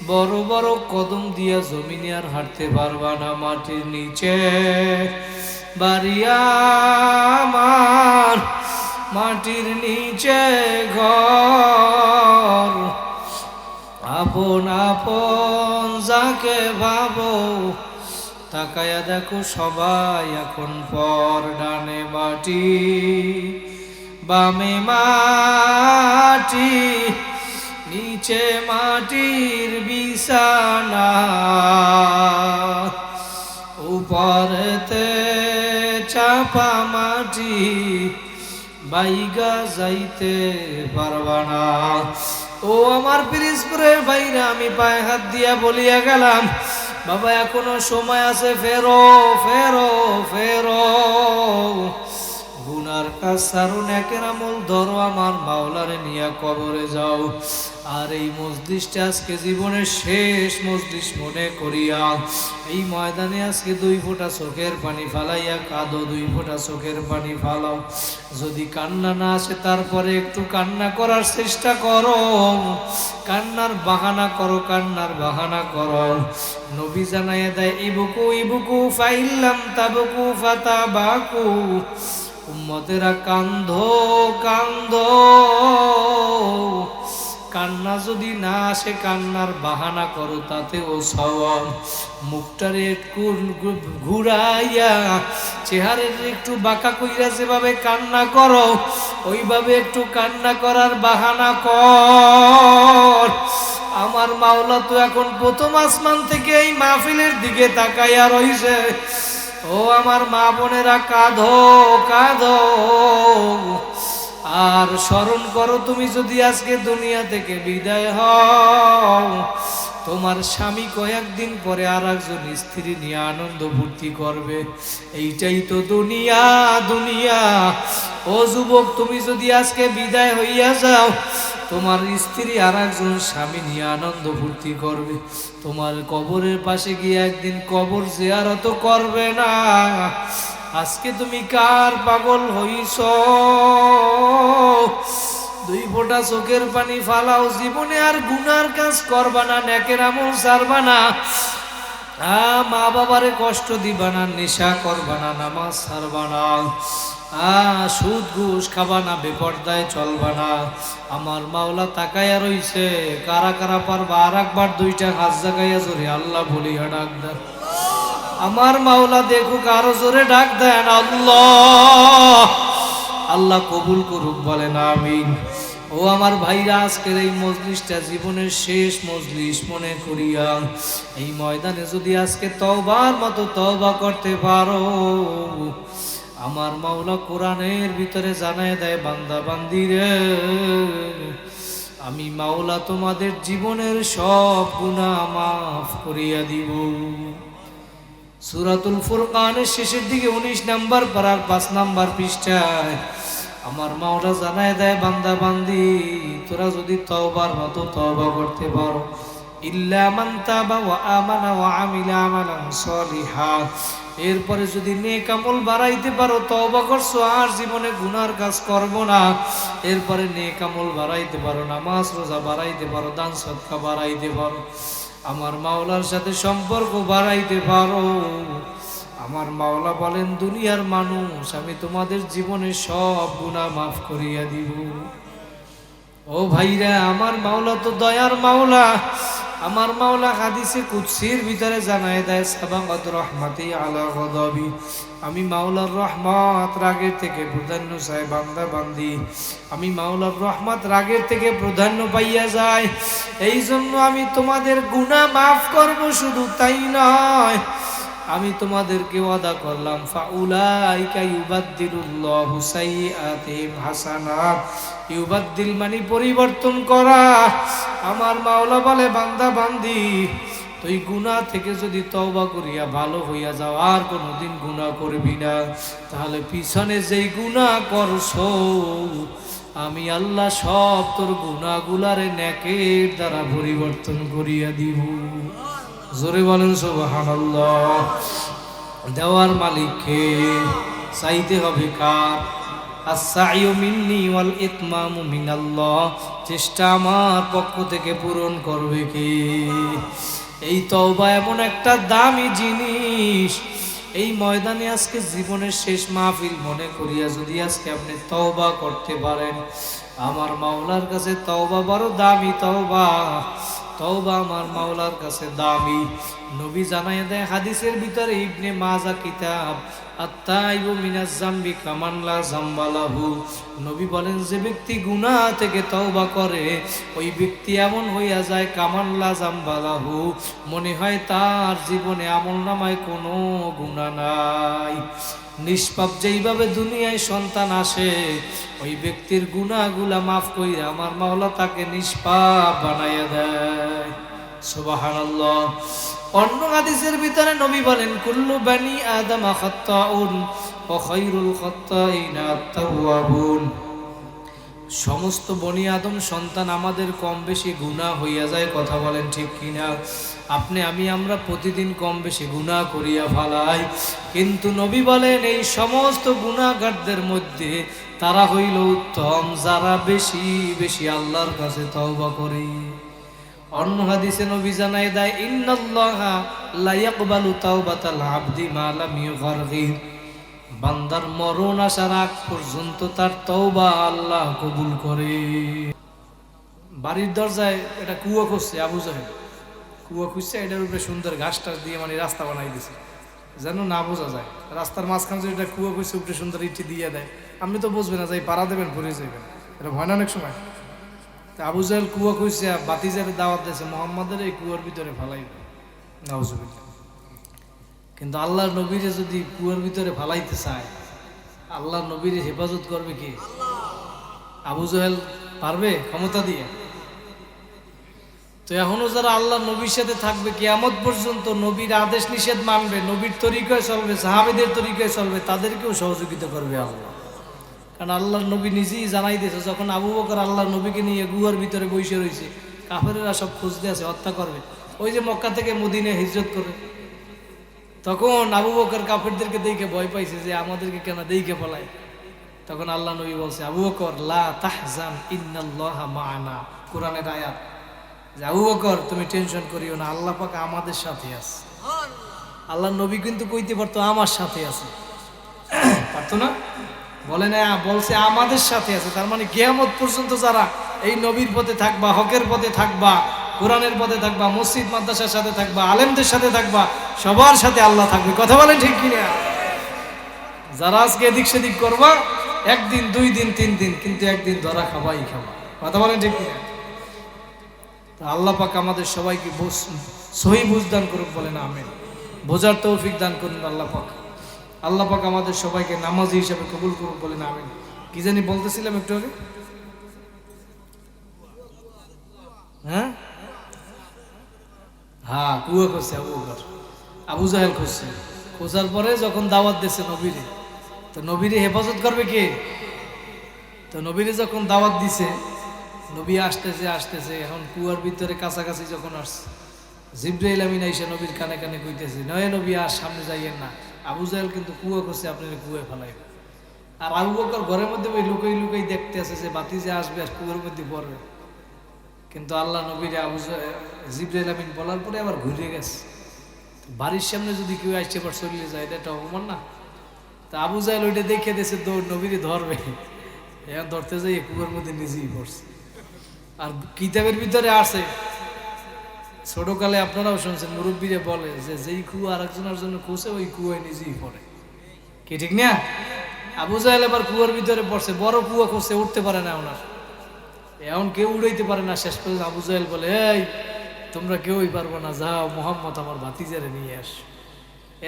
বড় বড় কদম দিয়া জমিনে আর হাঁটতে পারবা না। মাটির নিচে বাড়ি আমার, মাটির নিচে ঘর, আপন আপন যাকে ভাবো তাকায়া দেখো সবাই এখন পর। ডানে মাটি, বামে মাটি, নিচে মাটির বিছানা, উপরেতে চাপা মাটি, বাইগা যাইতে পারবা না। ও আমার পিরিজপুরের ভাইরা, আমি পায়ে হাত দিয়া বলিয়া গেলাম, বাবা এখনো সময় আছে, ফেরো ফেরো ফেরো। গুনার কাজ ছাড়ো, নেকের আমল ধরো, আমার মাওলারে নিয়া কবরে যাও। আর এই মজলিসটা আজকে জীবনের শেষ মজলিস মনে করিয়া এই ময়দানে আজকে 2 ফোঁটা চোখের পানি ফালাইয়া কাঁদো, 2 ফোঁটা চোখের পানি ফালাও। যদি কান্না না আসে তারপরে একটু কান্না করার চেষ্টা করো, কান্নার বাহানা করো, কান্নার বাহানা করো। নবী জানাইয়া দেয়, ইবুকু ইবুকু ফাইল্লাম তাবুকু ফাতাবাকু। উম্মতেরা কান্দো কান্দো, কান্না যদি না আসে কান্নার বাহানা করো, তাতেও সওয়াব। মুখটারে একটু ঘুরাইয়া চেহারের একটু বাঁকা কইরা যেভাবে কান্না করো, ওইভাবে একটু কান্না করার বাহানা কর। আমার মাওলা তো এখন প্রথম আসমান থেকে এই মাহফিলের দিকে তাকাইয়া রইছে। ও আমার মা বোনেরা, কাঁদো কাঁদো আর স্মরণ করো, তুমি যদি আজকে দুনিয়া থেকে বিদায় হও, তোমার স্বামী কয়েকদিন পরে আর একজন স্ত্রী নিয়ে আনন্দ ফুর্তি করবে। এইটাই তো দুনিয়া দুনিয়া। ও যুবক, তুমি যদি আজকে বিদায় হইয়া যাও, তোমার স্ত্রী আর একজন স্বামী নিয়ে আনন্দ ফুর্তি করবে। তোমার কবরের পাশে গিয়ে একদিন কবর জিয়ারত করবে না। আজকে তুমি কার পাগল হইছ? 2 ফোঁটা চোখের পানি ফালাও, জীবনে আর গুনার কাজ করবা না, নেকের আমল ছাড়বা না, মা বাবারে কষ্ট দিবা না, নেশা করবা না, নামাজ ছাড়বা না, সুদ ঘুষ খাবা না, বেপরদায় চলবা না। আমার মাওলা তাকাইয়া রইছে, কারা কারা পারবা আর একবার 2টা হাত জাগাইয়া জোরে আল্লাহ বলিয়া ডাক দেন। আমার মাওলা দেখুক, আরো জোরে ডাক দেন আল্লাহ। আল্লাহ কবুল করুক, বলেন আমিন। ও আমার ভাইরা, আজকের এই মজলিসটা জীবনের শেষ মজলিস মনে করিয়া এই ময়দানে যদি আজকে তওবার মতো তওবা করতে পারো, আমার মাওলা কোরআনের ভিতরে জানায় দেয়, বান্দা বান্দিরে, আমি মাওলা তোমাদের জীবনের সব গুনাহ মাফ করিয়া দিব। সূরাতুল ফুরকানের শেষের দিকে 19 নম্বর পারার 5 নম্বর পৃষ্ঠায় আমার মাওলা জানায় দেয়, বান্দা বান্দি, তোরা যদি তওবার মতো তওবা করতে পারো, ইল্লা মান তাবা ওয়া আমানা ওয়া আমিলা আমালান সলিহা, এরপরে যদি নেক আমল বাড়াইতে পারো, তওবা করছো আর জীবনে গুনার কাজ করব না, এরপরে নেক আমল বাড়াইতে পারো, নামাজ রোজা বাড়াইতে পারো, দান সদকা বাড়াইতে পারো, আমার মাওলার সাথে সম্পর্ক বাড়াইতে পারো, আমার মাওলা বলেন, দুনিয়ার মানুষ, আমি তোমাদের জীবনে সব গুনাহ মাফ করিয়া দিব। ও ভাইরা, আমার মাওলা তো দয়ার মাওলা। আমার মাওলা হাদিসে কুদসির ভিতরে জানায় দেয়, সাবাকাত রহমাতি আলা গদাবি, আমি মাওলার রহমত রাগের থেকে প্রাধান্য চাই, বান্দা বান্দি, আমি মাওলার রহমত রাগের থেকে প্রাধান্য পাইয়া যায়, এই জন্য আমি তোমাদের গুনাহ মাফ করব, শুধু তাই নয়, আমি তোমাদেরকে ওয়াদা করলাম, ফাউলাইকা ইউবাদদিলুল্লাহু সাইয়্যাতিহিম হাসানাত, ইউবাদদিল মানে পরিবর্তন করা। আমার মাওলা বলে, বান্দা বান্দি, তুই গুনাহ থেকে যদি তওবা করিয়া ভালো হইয়া যাও, আর কোনোদিন গুনাহ করবি না, তাহলে পিছনে যেই গুনাহ করছো, আমি আল্লাহ সব তোর গুনাহগুলারে নেকের দ্বারা পরিবর্তন করিয়া দিব। জোরে বলেন সুবহানাল্লাহ। দেওয়ার মালিককে, চাইতে হবে কার? আস-সাইয়ু মিন্নি ওয়াল ইতমামু মিনাল্লাহ, চেষ্টা আমার পক্ষ থেকে পূরণ করবে কে? এই তওবা এমন একটা দামি জিনিস, এই ময়দানে আজকে জীবনের শেষ মাহফিল মনে করিয়া যদি আজকে আপনি তওবা করতে পারেন, আমার মাওলার কাছে তওবা বড় দামি। তওবা আমার মাওলার কাছে দামি। নবী জানায় দেয় হাদিসের ভিতরে, ইবনে মাজা কিতাব, আত-তাইবু মিনাজ যামবি কামান লা যামবা লাহু, নবী বলেন, যে ব্যক্তি গুনাহ থেকে তওবা করে, ওই ব্যক্তি এমন হইয়া যায়, কামান লা যামবা লাহু, মনে হয় তার জীবনে আমলনামায় কোনো গুনাহ নাই। নিষ্পাপ যেইভাবে দুনিয়ায় সন্তান আসে, ওই ব্যক্তির গুনাহগুলা মাফ কইরা আমার মাওলা তাকে নিষ্পাপ বানাইয়া দেয়। সুবহানাল্লাহ। অন্য হাদিসের ভিতরে নবী বলেন, কুল্লু বানি আদম খাত্তাউন ওয়া খায়রুল খাত্তাইনা আত-তাওয়াবুন, সমস্ত বনি আদম সন্তান আমাদের কম বেশি গুনাহ হইয়া যায়। কথা বলেন ঠিক কিনা? আপনি আমরা প্রতিদিন কম বেশি গুনাহ করিয়া ফেলাই, কিন্তু নবী বলেন, এই সমস্ত গুনাহগারদের মধ্যে তারা হইল উত্তম, যারা বেশি বেশি আল্লাহর কাছে তওবা করে। অন্য হাদিসে নবী জানায় দেয়, ইন্নাল্লাহা লা ইয়াকবালু তাওবাতাল আবদি মা লাম ইউগারগির, বান্দার মরণ আসার আগ পর্যন্ত তার তওবা আল্লাহ কবুল করে। বাড়ির দরজায় এটা কুয়া খুঁজছে আবু জাহেল, কুয়া খুঁজছে, এটার উপরে সুন্দর ঘাস টাস দিয়ে মানে রাস্তা বানাই দিছে যেন না বোঝা যায়। রাস্তার মাঝখানে যদি এটা কুয়া খুঁজছে, উপরে সুন্দর ইটি দিয়ে দেয়, আপনি তো বুঝবেন না, যাই পাড়া দেবেন, পড়ে যাবেন, এটা ভয় না অনেক সময়। আবু জাহেল কুয়া খুঁজছে, বাতিজার দাওয়াত দিয়েছে, মোহাম্মদের এই কুয়ার ভিতরে ফালাইবে, নাউজুবিল্লাহ। কিন্তু আল্লাহর নবীরে যদি কুয়ার ভিতরে ফালাইতে চায়, আল্লাহর নবীরে হেফাজত করবে কে? আবু জাহেল পারবে ক্ষমতা দিয়ে? তো এখনো যারা আল্লাহ নবীর সাথে থাকবে কিয়ামত পর্যন্ত, নবীর আদেশ নিষেধ মানবে, নবীর তরিকায় চলবে, সাহাবীদের তরিকায় চলবে, তাদেরকেও সহযোগিতা করবে আল্লাহ। কারণ আল্লাহর নবী নিজেই জানাই দিয়েছে, যখন আবু বকর আল্লাহর নবীকে নিয়ে গুহার ভিতরে বসে রয়েছে, কাফেরেরা সব খুঁজতে আছে, হত্যা করবে। ওই যে মক্কা থেকে মদিনায় হিজরত করে, তখন আবু বকর কাফেরদেরকে দেখে ভয় পাইছে যে আমাদেরকে কেন দেখে ফেলায়। তখন আল্লাহ নবী বলছে, আবু বকর লা তাহজান ইন্নাল্লাহা মা'ানা, কোরআনের আয়াত, যে আবু বকর তুমি টেনশন করিও না, আল্লাহ পাক আমাদের সাথে আছে। আল্লাহ নবী কিন্তু কইতে পারতো আমার সাথে আছে, পারতো না? বলে না, বলছে আমাদের সাথে আছে। তার মানে কিয়ামত পর্যন্ত যারা এই নবীর পথে থাকবা, হকের পথে থাকবা, কোরআনের পথে থাকবা, মসজিদ মাদ্রাসার সাথে থাকবা, আলেমদের সাথে থাকবা, সবার সাথে আল্লাহ থাকবে। কথা বলেন ঠিক কিনা? যারা আজকে এদিক সেদিক করবা, একদিন 2 দিন 3 দিন, কিন্তু একদিন ধরা খাবাই খাবা। কথা বলেন ঠিক কিনা? তা আল্লাহ পাক আমাদের সবাইকে সহি বুঝ দান করুন, বলেন আমিন। বোঝার তৌফিক দান করুন আল্লাহ পাক। আল্লাহ পাক আমাদের সবাইকে নামাজি হিসাবে কবুল করুন, বলেন আমিন। কি জানি বলতেছিলাম একটু আগে, হ্যাঁ হ্যাঁ, কুয়া খুঁজছে আবু বকর, আবু জাহেল খুঁজছে। খোঁজার পরে যখন দাওয়াত দিচ্ছে নবীরে, তো নবীরে হেফাজত করবে কে? তো নবীরে যখন দাওয়াত দিছে, নবী আসতেছে আসতেছে, এখন কুয়ার ভিতরে কাছাকাছি যখন আসছে, জিবরাইল আমিন আইসা নবীর কানে কানে কইতেছে, নয় নবী আর সামনে যাইয়েন না, আবু জাহেল কিন্তু কুয়া করছে, আপনার কুয়ায় ফেলাইবে। আর আবু বকর ঘরের মধ্যে ওই লুকাই লুকাই দেখতে আছে যে বাতি যে আসবে আর কুয়ার মধ্যে পড়বে। কিন্তু আল্লাহ নবীর জিবরাইল আমিন বলার পরে আবার ঘুরে গেছে। বাড়ির সামনে যদি কেউ আসছে আবার চলে যায়, এটা একটা অপমান না? তা আবু জাহেল ওইটা দেখে দিয়েছে, দৌড় নবীরে ধরবে, এখন ধরতে যাই কুয়ার মধ্যে নিজেই পড়ছে। আর কিতাবের ভিতরে আছে, ছোটকালে আপনারাও শুনছেন, মুরব্বীরা বলে যে যেই কুয়া আর একজনের জন্য খুঁজে ওই কুয়ায় নিজেই পড়ে, কি ঠিক না? আবু জাহেল এবার কুয়ার ভিতরে পড়ছে, বড় কুয়া খুঁজছে, উঠতে পারে না ওনার, এখন কেউ উড়াইতে পারে না। শেষ পর্যন্ত আবু জাহেল বলে, এই তোমরা কেউই পারবো না, যাও মোহাম্মদ আমার ভাতিজারে নিয়ে আস।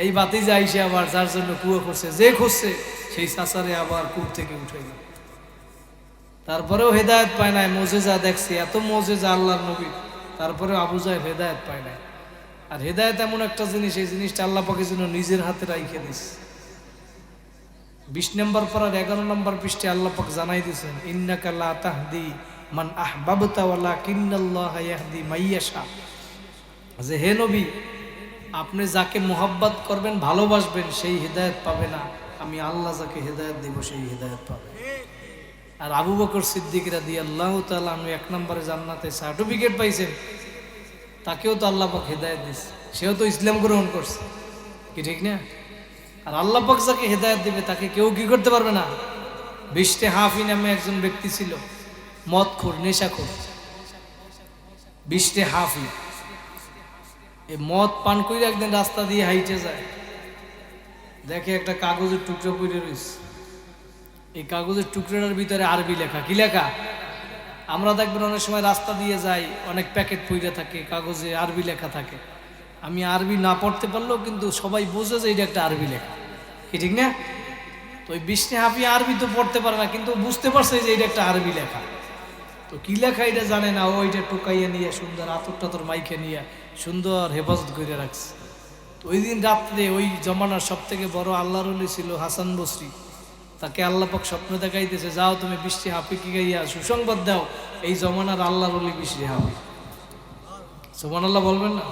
এই ভাতিজা আইসে আবার যার জন্য কুয়া খুঁজছে, যে খুঁজছে সেই চাচারে আবার কূপ থেকে উঠে গেল। তারপরেও হেদায়েত পায় নাই, মোজেজা দেখছে, এত মোজেজা আল্লাহর নবী, তারপরেও আবু জাহেল হেদায়েত পায় নাই। আর হেদায়েত এমন একটা জিনিস, এই জিনিসটা আল্লাহ পাকের জন্য নিজের হাতে রাইখে দিস। 20 নম্বর পারার 11 নম্বর পৃষ্ঠে আল্লাহ পাক জানাই দিয়েছেন, ইন্নাকা লা তাহদি মান আহবাবতা ওয়ালাকিন্নাল্লাহা ইয়াহদি মাইয়াশা। যে হে নবী, আপনি যাকে মোহাব্বত করবেন, ভালোবাসবেন, সেই হেদায়েত পাবে না, আমি আল্লাহ যাকে হেদায়েত দেব সেই হেদায়েত পাবে। আর আবু বকর সিদ্দিক রাদিয়াল্লাহু তাআলা আনহু 1 নম্বরে জান্নাতে সার্টিফিকেট পাইছেন, তাকেও তো আল্লাহ পাক হেদায়েত দিয়েছে, সেও তো ইসলাম গ্রহণ করছে, কি ঠিক না? আর আল্লাহ পাক যাকে হেদায়েত দিবে তাকে কেউ কি করতে পারবে না। বিশতে হাফি নামে একজন ব্যক্তি ছিল, মদখোর, নেশাখোর। বিশতে হাফি এই মদ পান করে একদিন রাস্তা দিয়ে হাইটে যায়, দেখে একটা কাগজের টুকরো পড়ে রয়েছে। এই কাগজের টুকরোটার ভিতরে আরবি লেখা। কি লেখা? আমরা দেখবেন অনেক সময় রাস্তা দিয়ে যাই, অনেক প্যাকেট পড়ে থাকে, কাগজে আরবি লেখা থাকে। আমি আরবি না পড়তে পারলেও কিন্তু সবাই বোঝে যে এটা একটা আরবি লেখা, কি ঠিক না? তো ওই বিশনে হাফি আরবি তো পড়তে পারে না, কিন্তু বুঝতে পারছে যে এটা একটা আরবি লেখা। তো কি লেখা এটা জানে না, ও এটা টুকাইয়া নিয়ে সুন্দর আতর টাতর মাইকে নিয়ে সুন্দর হেফাজত করে রাখছে। তো ওই দিন রাত্রে ওই জমানার সব থেকে বড় আল্লাহর ওলি ছিল হাসান বসরি। তাকে আল্লাহ পাক স্বপ্ন দেখাইতেছে, যাও তুমি বৃষ্টি হাফি কি গাইয়া সুসংবাদ দাও, এই জমানার আল্লাহর ওলি বৃষ্টি হাফি। সুবহানাল্লাহ বলবেন না?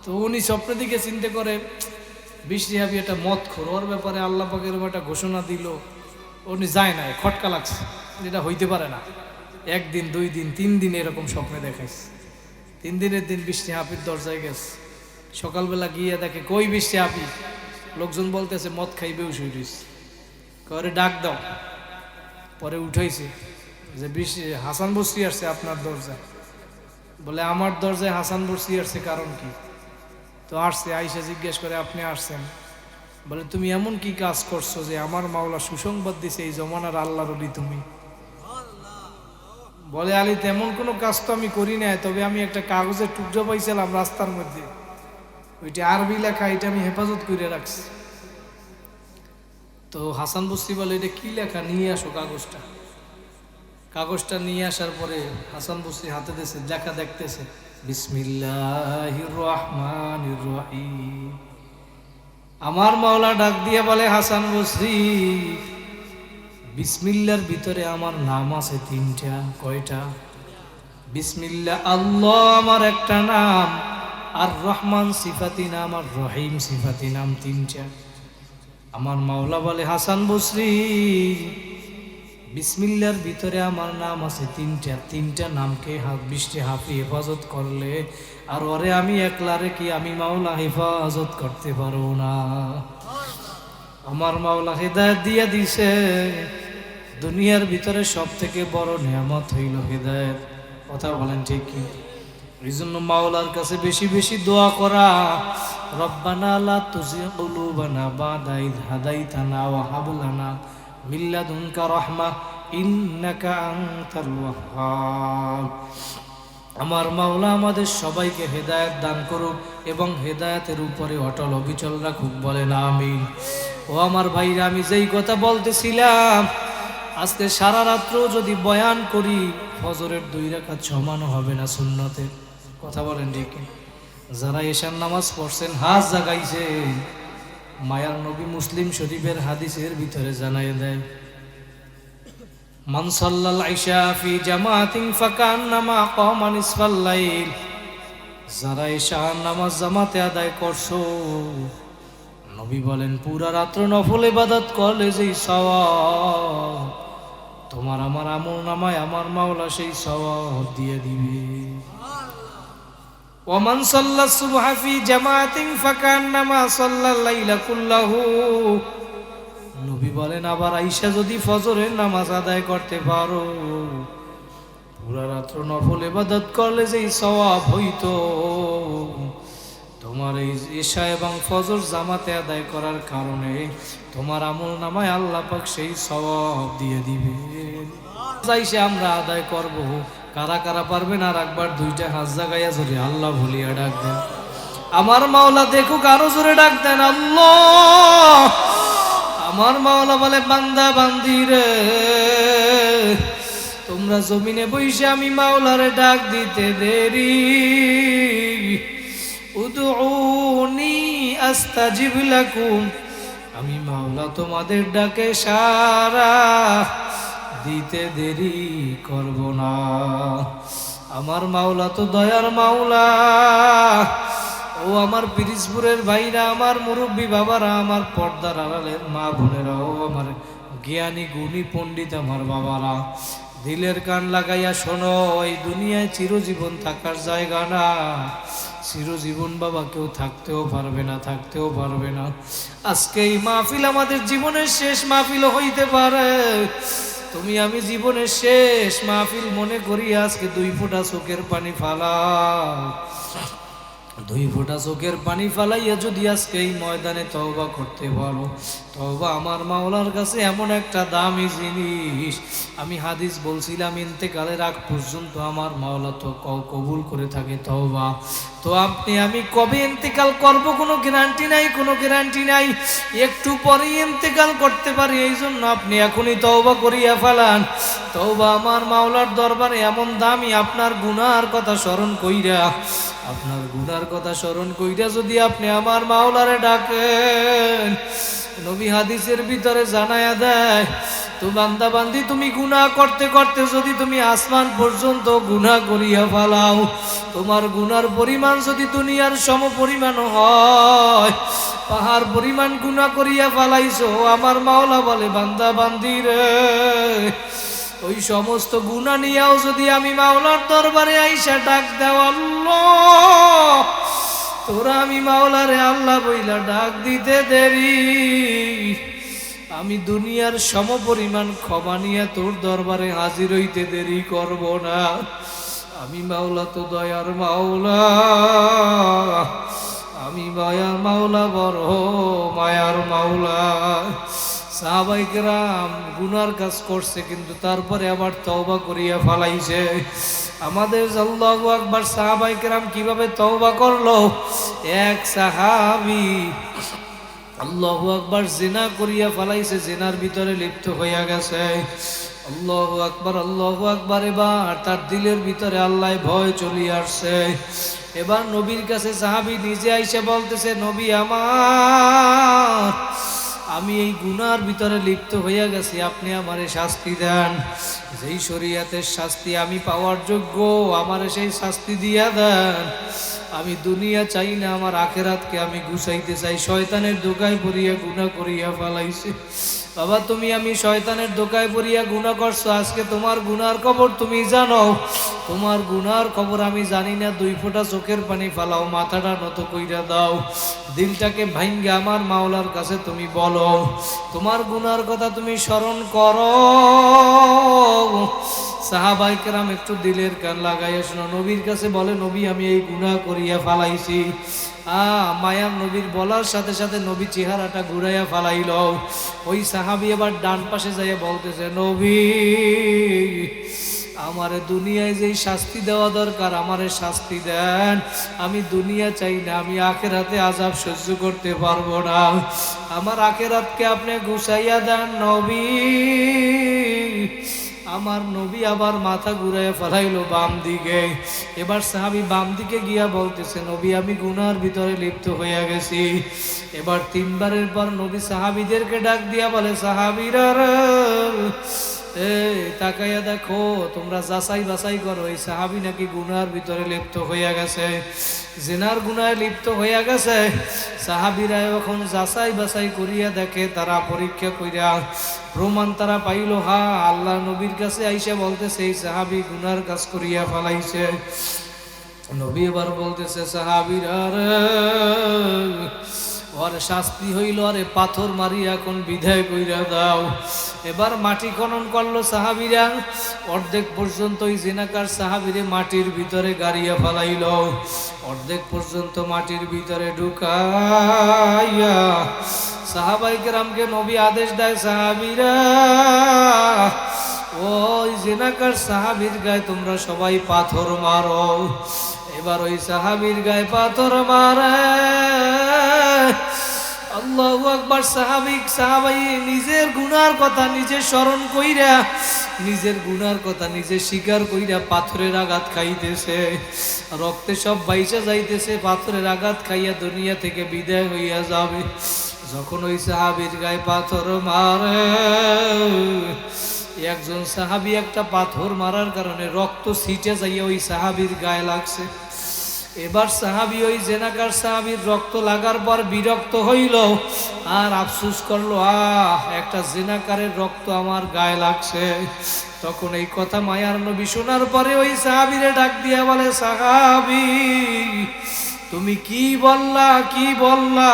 তো উনি স্বপ্নের দিকে চিন্তা করে, বৃষ্টি হাফি একটা মদখোর, ওর ব্যাপারে আল্লাহ পাক এরকম একটা ঘোষণা দিল, উনি যায় না, খটকা লাগছে, যেটা হইতে পারে না। 1 দিন 2 দিন 3 দিন এরকম স্বপ্নে দেখাইছে। 3 দিনের দিন বৃষ্টি হাফির দরজায় গেছে। সকালবেলা গিয়ে দেখে কই বৃষ্টি হাফি, লোকজন বলতেছে মদ খাইবেও শুয়ে রয়েছে, করে ডাক দাও। পরে উঠাইছে যে বৃষ্টি হাসান বসরি আসছে আপনার দরজায়। বলে আমার দরজায় হাসান বসরি আসছে, কারণ কি? তো আসছে, আইসা জিজ্ঞেস করে আপনি আসছেন? বলে তুমি এমন কি কাজ করছো যে আমার মাওলা সুসংবাদ দিছে এই জমানার আল্লাহর ওলি তুমি? বলে আলী তেমন কোনো কাজ তো আমি করি নাই, তবে আমি একটা কাগজের টুকরো পাইছিলাম রাস্তার মধ্যে, ওইটা আরবি লেখা, এটা আমি হেফাজত করে রাখছি। তো হাসান বসরি বলে এটা কি লেখা, নিয়ে আসো কাগজটা। কাগজটা নিয়ে আসার পরে হাসান বসরি হাতে দিয়েছে, লেখা দেখতেছে, বিসমিল্লাহির রহমানির রহিম। আমার মাওলা ডাক দিয়ে বলে, হাসান বসরি, বিসমিল্লার ভিতরে আমার নাম আছে 3টা। কয়টা? বিসমিল্লাহ আল্লাহ আমার একটা নাম, আর রহমান সিফাতি নাম, আর রহিম সিফাতি নাম 3টা। আমার মাওলা বলে, হাসান বসরি, বিসমিল্লার ভিতরে আমার নাম আছে 3টা, 3টা নামকে বৃষ্টি হাফি হেফাজত করলে আর ওরে আমি একলারে কি আমি মাওলা হেফাজত করতে পারবো না? আমার মাওলা হেদায়েত দিয়া দিছে। দুনিয়ার ভিতরে সব থেকে বড় নিয়ামত হইল হেদায়েত। কথা বলেন ঠিক কি? এই জন্য মাওলার কাছে বেশি বেশি দোয়া করা, রব্বানা লা তুযিগ কুলুবানা বাদা ইয হাদাইতানা ওয়া হাব লানা মিন লাদুনকা রাহমা ইন্নাকা আনতাল ওয়াহ্হাব। আমার মাওলা আমাদের সবাইকে হেদায়েত দান করুক এবং হেদায়েতের উপরে অটল অবিচল রাখুক, বলেন আমিন। ও আমার ভাইরা, আমি যেই কথা বলতেছিলাম, আজকে সারা রাত্র যদি বয়ান করি ফজরের 2 রাকাত সমান হবে না সুন্নতের। কথা বলেন ঠিক? যারা এশার নামাজ পড়ছেন হাত জাগাইছেন, মায়ার নবী মুসলিম শরীফের হাদিসের ভিতরে জানাই দেয়, মান সাল্লাল ইশা ফি জামাতিন ফাকান্নামা কামা নিসফাল লাইল। যারা এশার নামাজ জামাতে আদায় করছো, নবী বলেন পুরা রাত্র নফল ইবাদত করলে যেই সওয়াব, তোমার আমার আমল নামায় আমার মাওলা সেই সওয়াব দিয়ে দিবে। ওমান সাল্লাস সুবহা ফি জামাতিন ফাকান্নামা সাল্লাল লাইলা কুল্লাহু। নবী বলেন আবার আইসা যদি ফজরের নামাজ আদায় করতে পারো, পুরা রাত্র নফল ইবাদত করলে যেই সওয়াব হইতো, তোমার এই ইশা এবং ফজর জামাতে আদায় করার কারণে তোমার আমল নামায় আল্লাহ পাক সেই সওয়াব দিয়ে দিবে। যাইছে আমরা আদায় করব। কারা কারা পারবেন আর একবার 2টা হাত জাগাইয়া জোরে আল্লাহ বলিয়া ডাক দেন। আমার মাওলা দেখুক, আরো জোরে ডাক দেন আল্লাহ। আমার মাওলা বলে বান্দা বান্দি রে, তোমরা জমিনে বইসে আমি মাওলারে ডাক দিতে দেরি, উদউনি আস্তাজিব লাকুম, আমি মাওলা তোমাদের ডাকে সাড়া দিতে দেরি করব না। আমার মাওলা তো দয়ার মাওলা। ও আমার পিরিজপুরের ভাইরা, আমার মুরব্বী বাবারা, আমার পর্দার আড়ালের মা বোনেরা, ও আমার জ্ঞানী গুণী পণ্ডিত আমার বাবারা, দিলের কান লাগাইয়া শোনো, এই দুনিয়ায় চিরজীবন থাকার জায়গা না। চিরজীবন বাবা কেউ থাকতেও পারবে না, থাকতেও পারবে না। আজকে এই মাহফিল আমাদের জীবনের শেষ মাহফিল হইতে পারে। তুমি আমি জীবনের শেষ মাহফিল মনে করি আজকে 2 ফোঁটা চোখের পানি ফালাও। 2 ফোঁটা চোখের পানি ফালাইয়া যদি আজকে এই ময়দানে তওবা করতে পারো, তওবা আমার মাওলার কাছে এমন একটা দামি জিনিস। আমি হাদিস বলছিলাম, ইন্তেকালের আগ পর্যন্ত আমার মাওলা তো কবুল করে থাকে তওবা। তো আপনি আমি কবে ইন্তেকাল করব কোনো গ্যারান্টি নাই, কোনো গ্যারান্টি নাই। একটু পরেই ইন্তেকাল করতে পারি, এই জন্য আপনি এখনই তওবা করিয়া ফেলান। তওবা আমার মাওলার দরবারে এমন দামি, আপনার গুনার কথা স্মরণ কইরা, আপনার গুনার কথা স্মরণ কইরা যদি আপনি আমার মাওলারে ডাকেন, নবী হাদিসের ভিতরে জানায়া দেয়, তো বান্দা বান্দি তুমি গুনাহ করতে করতে যদি তুমি আসমান পর্যন্ত গুনাহ করিয়া ফেলাও, তোমার গুনার পরিমাণ যদি দুনিয়ার সম পরিমাণ হয়, পাহাড় পরিমাণ গুনাহ করিয়া ফেলাইছো, আমার মাওলা বলে বান্দা বান্দি রে, ওই সমস্ত গুনাহ নিয়েও যদি আমি মাওলার দরবারে আইসা ডাক দেও আল্লাহ, তোরা আমি মাওলারে আল্লাহ বইলা ডাক দিতে দেরি, আমি দুনিয়ার সম পরিমাণ ক্ষমা নিয়ে তোর দরবারে হাজির হইতে দেরি করব না। আমি মাওলা তো দয়ার মাওলা, আমি মায়ার মাওলা, বড় মায়ার মাওলা। সাহাবায়ে কেরাম গুনার কাজ করছে, কিন্তু তারপরে আবার তওবা করিয়া ফালাইছে। আমাদের আল্লাহু আকবার, সাহাবায়ে কেরাম কিভাবে তওবা করলো? এক সাহাবী আল্লাহু আকবার জিনা করিয়া ফালাইছে, জিনার ভিতরে লিপ্ত হইয়া গেছে। আল্লাহু আকবার, আল্লাহু আকবার। এবার তার দিলের ভিতরে আল্লাহ ভয় চলিয়ে আসছে। এবার নবীর কাছে সাহাবী নিজে আইসা বলতেছে, নবী আমার, আমি এই গুনার ভিতরে লিপ্ত হইয়া গেছি, আপনি আমারে শাস্তি দেন। যেই শরীয়তের শাস্তি আমি পাওয়ার যোগ্য, আমারে সেই শাস্তি দিয়া দেন। আমি দুনিয়া চাই না, আমার আখেরাতকে আমি গুছাইতে চাই। শয়তানের দোকায় পড়িয়া গুনাহ করিয়া ফেলাইছি। বাবা, তুমি আমি শয়তানের দোকায় পড়িয়া গুনাহ করছো, আজকে তোমার গুনার খবর তুমি জানো, তোমার গুনার খবর আমি জানি না। 2 ফোঁটা চোখের পানি ফালাও, মাথাটা নত কইরা দাও, দিলটাকে ভাঙ্গে আমার মাওলার কাছে তুমি বলো, তোমার গুনার কথা তুমি স্মরণ করো। সাহাবায়ে কেরাম একটু দিলের কান লাগাইয়া শোনো, নবীর কাছে বলে, নবী আমি এই গুনাহ করিয়া ফালাইছি, মায়ার নবীর বলার সাথে সাথে নবী চেহারাটা ঘুরাইয়া ফালাইল। ওই সাহাবী এবার ডান পাশে যাইয়া বলতেছে, নবী আমারে দুনিয়ায় যেই শাস্তি দেওয়া দরকার আমারে শাস্তি দেন, আমি দুনিয়া চাই না, আমি আখিরাতে আযাব সহ্য করতে পারবো না, আমার আখিরাতকে আপনি গুছাইয়া দেন নবী। আমার নবী আবার মাথা ঘুরাইয়া ফেলাইলো বাম দিকে। এবার সাহাবী বাম দিকে গিয়া বলতেছে, নবী আমি গুনার ভিতরে লিপ্ত হইয়া গেছি। এবার তিনবারের পর নবী সাহাবীদেরকে ডাক দিয়া বলে, সাহাবীরা তাকাইয়া দেখো, তোমরা যাচাই বাছাই করো এই সাহাবী নাকি গুনার ভিতরে লিপ্ত হইয়া গেছে, জিনার গুনায় লিপ্ত হইয়া গেছে। সাহাবীরা এখন যাচাই বাছাই করিয়া দেখে, তারা পরীক্ষা করিয়া প্রমাণ তারা পাইল, আল্লাহ নবীর কাছে আইসা বলতেছে এই সাহাবী গুনার কাজ করিয়া ফেলাইছে। নবী এবার বলতেছে, সাহাবীরা ওর শাস্তি হইল, আরে পাথর মারি এখন বিদায় কইরা দাও। এবার মাটি খনন করলো সাহাবীরা, অর্ধেক পর্যন্ত ওই জিনাকার সাহাবীরে মাটির ভিতরে গাড়িয়া ফেলাইল, অর্ধেক পর্যন্ত মাটির ভিতরে ঢুকাইয়া সাহাবাই কেরামকে নবী আদেশ দেয়, সাহাবীরা ওই জিনাকার সাহাবীর গায়ে তোমরা সবাই পাথর মারো। এবার ওই সাহাবীর গায়ে পাথর মারে। আল্লাহু আকবার। সাহাবাই নিজের গুনার কথা নিজে স্মরণ কইরা, নিজের গুনার কথা নিজে স্বীকার কইরা পাথরের আঘাত খাইতেছে, রক্তে সব বাইসা যাইতেছে, পাথরের আঘাত খাইয়া দুনিয়া থেকে বিদায় হইয়া যাবে। যখন ওই সাহাবীর গায়ে পাথর মারে, একজন সাহাবী একটা পাথর মারার কারণে রক্ত ছিটে যাইয়া ওই সাহাবীর গায়ে লাগছে। এবার সাহাবী ওই জেনাকার সাহাবীর রক্ত লাগার পর বিরক্ত হইল আর আফসোস করলো, একটা জেনাকারের রক্ত আমার গায়ে লাগছে। তখন এই কথা মায়ার নবী শোনার পরে ওই সাহাবীরে ডাক দিয়া বলে, সাহাবী তুমি কি বললা, কি বললা?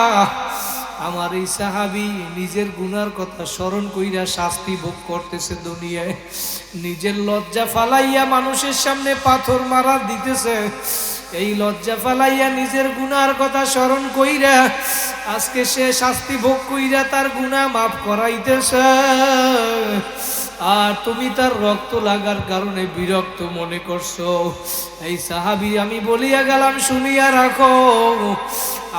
আমার এই সাহাবী নিজের গুনার কথা স্মরণ কইরা শাস্তি ভোগ করতেছে দুনিয়ায়, নিজের লজ্জা ফালাইয়া মানুষের সামনে পাথর মারা দিতেছে। এই লজ্জা ফালাইয়া নিজের গুনার কথা স্মরণ কইরা আজকে সে শাস্তি ভোগ কইরা তার গুনাহ মাফ করাইতেছে, আর তুমি তার রক্ত লাগার কারণে বিরক্ত মনে করছো। এই সাহাবী আমি বলিয়া গেলাম, শুনিয়া রাখো,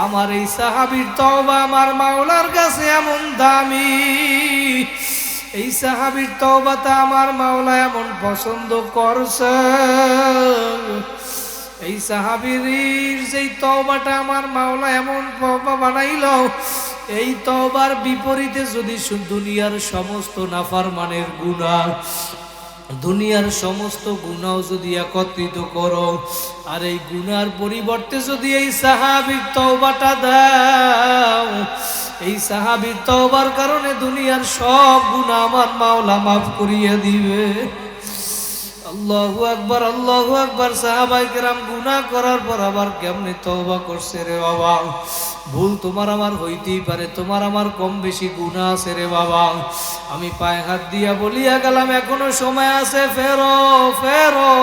আমার এই সাহাবীর তওবা আমার মাওলার কাছে এমন দামি, এই সাহাবীর তওবাটা আমার মাওলা এমন পছন্দ করছে। এই সাহাবীর যেই তওবাটা আমার মাওলা এমন তওবা বানাইল, এই তওবার বিপরীতে যদি দুনিয়ার সমস্ত নাফরমানের গুনাহ, দুনিয়ার সমস্ত গুনাহ যদি একত্রিত করো, আর এই গুনার পরিবর্তে যদি এই সাহাবীর তওবাটা দাও, এই সাহাবীর তওবার কারণে দুনিয়ার সব গুনাহ আমার মাওলা মাফ করিয়ে দিবে। আল্লাহু আকবার, আল্লাহু আকবার। সাহাবায়ে কেরাম গুনাহ করার পর আবার কেমনে তওবা করছে রে বাবা। ভুল তোমার আমার হইতেই পারে, তোমার আমার কম বেশি গুনাহ আছে রে বাবা। আমি পায়ে হাত দিয়া বলিয়া গেলাম, এখনো সময় আছে, ফেরো ফেরো,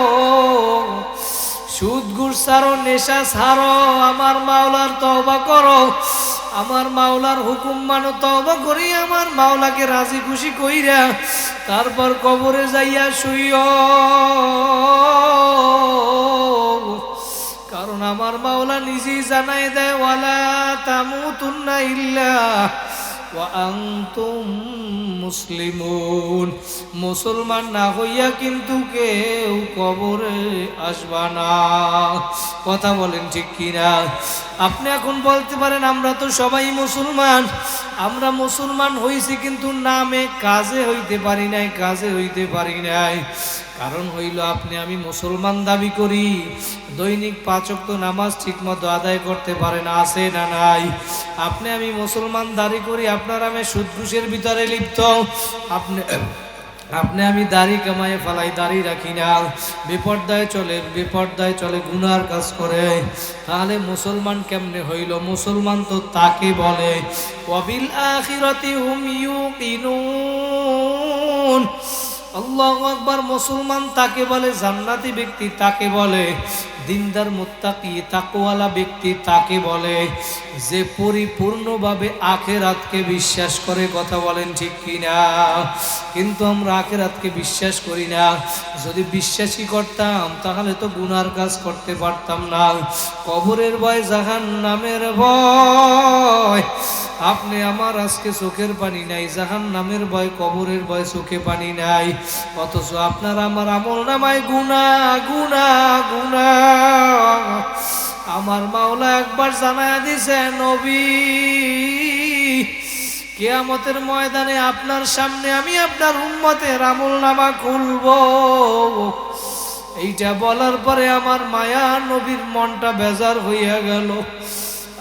সুদ ঘুষ ছাড়ো, নেশা ছাড়ো, আমার মাওলার তওবা করো, আমার মাওলার হুকুম মানো, তওবা করি আমার মাওলাকে রাজি খুশি কইরা তারপর কবরে যাইয়া শুইও, কারণ আমার মাওলা নিজেই জানাই দেয়, ওয়ালা তামুতুন্না ইল্লা ওয়া আনতুম মুসলিমুন, মুসলমান না হইয়া কিন্তু কেউ কবরে আসবা না। কথা বলেন ঠিক কিনা? আপনি এখন বলতে পারেন আমরা তো সবাই মুসলমান, আমরা মুসলমান হইছি কিন্তু নামে কাজে হইতে পারি নাই, কাজে হইতে পারি নাই। কারণ হইল আপনি আমি মুসলমান দাবি করি, দৈনিক 5 ওয়াক্ত নামাজ ঠিকমতো আদায় করতে পারেন, আছে না নাই? আপনি আমি মুসলমান দাবি করি, আপনার আমি সুদ ঘুষের ভিতরে লিপ্ত, আপনি আমি দাড়ি কামায়ে ফেলাই, দাড়ি রাখি না, বিপর্দায় চলে গুনার কাজ করে, তাহলে মুসলমান কেমনে হইল? মুসলমান তো তাকে বলে ওয়াবিল আখিরাতি হুম ইউকিনুন, আল্লাহু আকবার। মুসলমান তাকে বলে, জান্নাতি ব্যক্তি তাকে বলে, দিনদার মুত্তাকি তাকওয়ালা ব্যক্তি তাকে বলে যে পরিপূর্ণভাবে আখিরাতকে বিশ্বাস করে। কথা বলেন ঠিক কিনা? কিন্তু আমরা আখিরাতকে বিশ্বাস করি না। যদি বিশ্বাসই করতাম তাহলে তো গুনার কাজ করতে পারতাম না। কবরের ভয়, জাহান্নামের ভয়। আপনি আমার আজকে চোখের পানি নাই, জাহান্নামের ভয়, কবরের ভয়, চোখে পানি নাই। অথচ আপনার আমার আমলনামায় গুনাহ গুনাহ গুনাহ। আমার মাওলা একবার জানায়া দিছে, নবী কিয়ামতের ময়দানে আপনার সামনে আমি আপনার উম্মতের আমলনামা খুলব। এইটা বলার পরে আমার মায়া নবীর মনটা বেজার হইয়া গেল।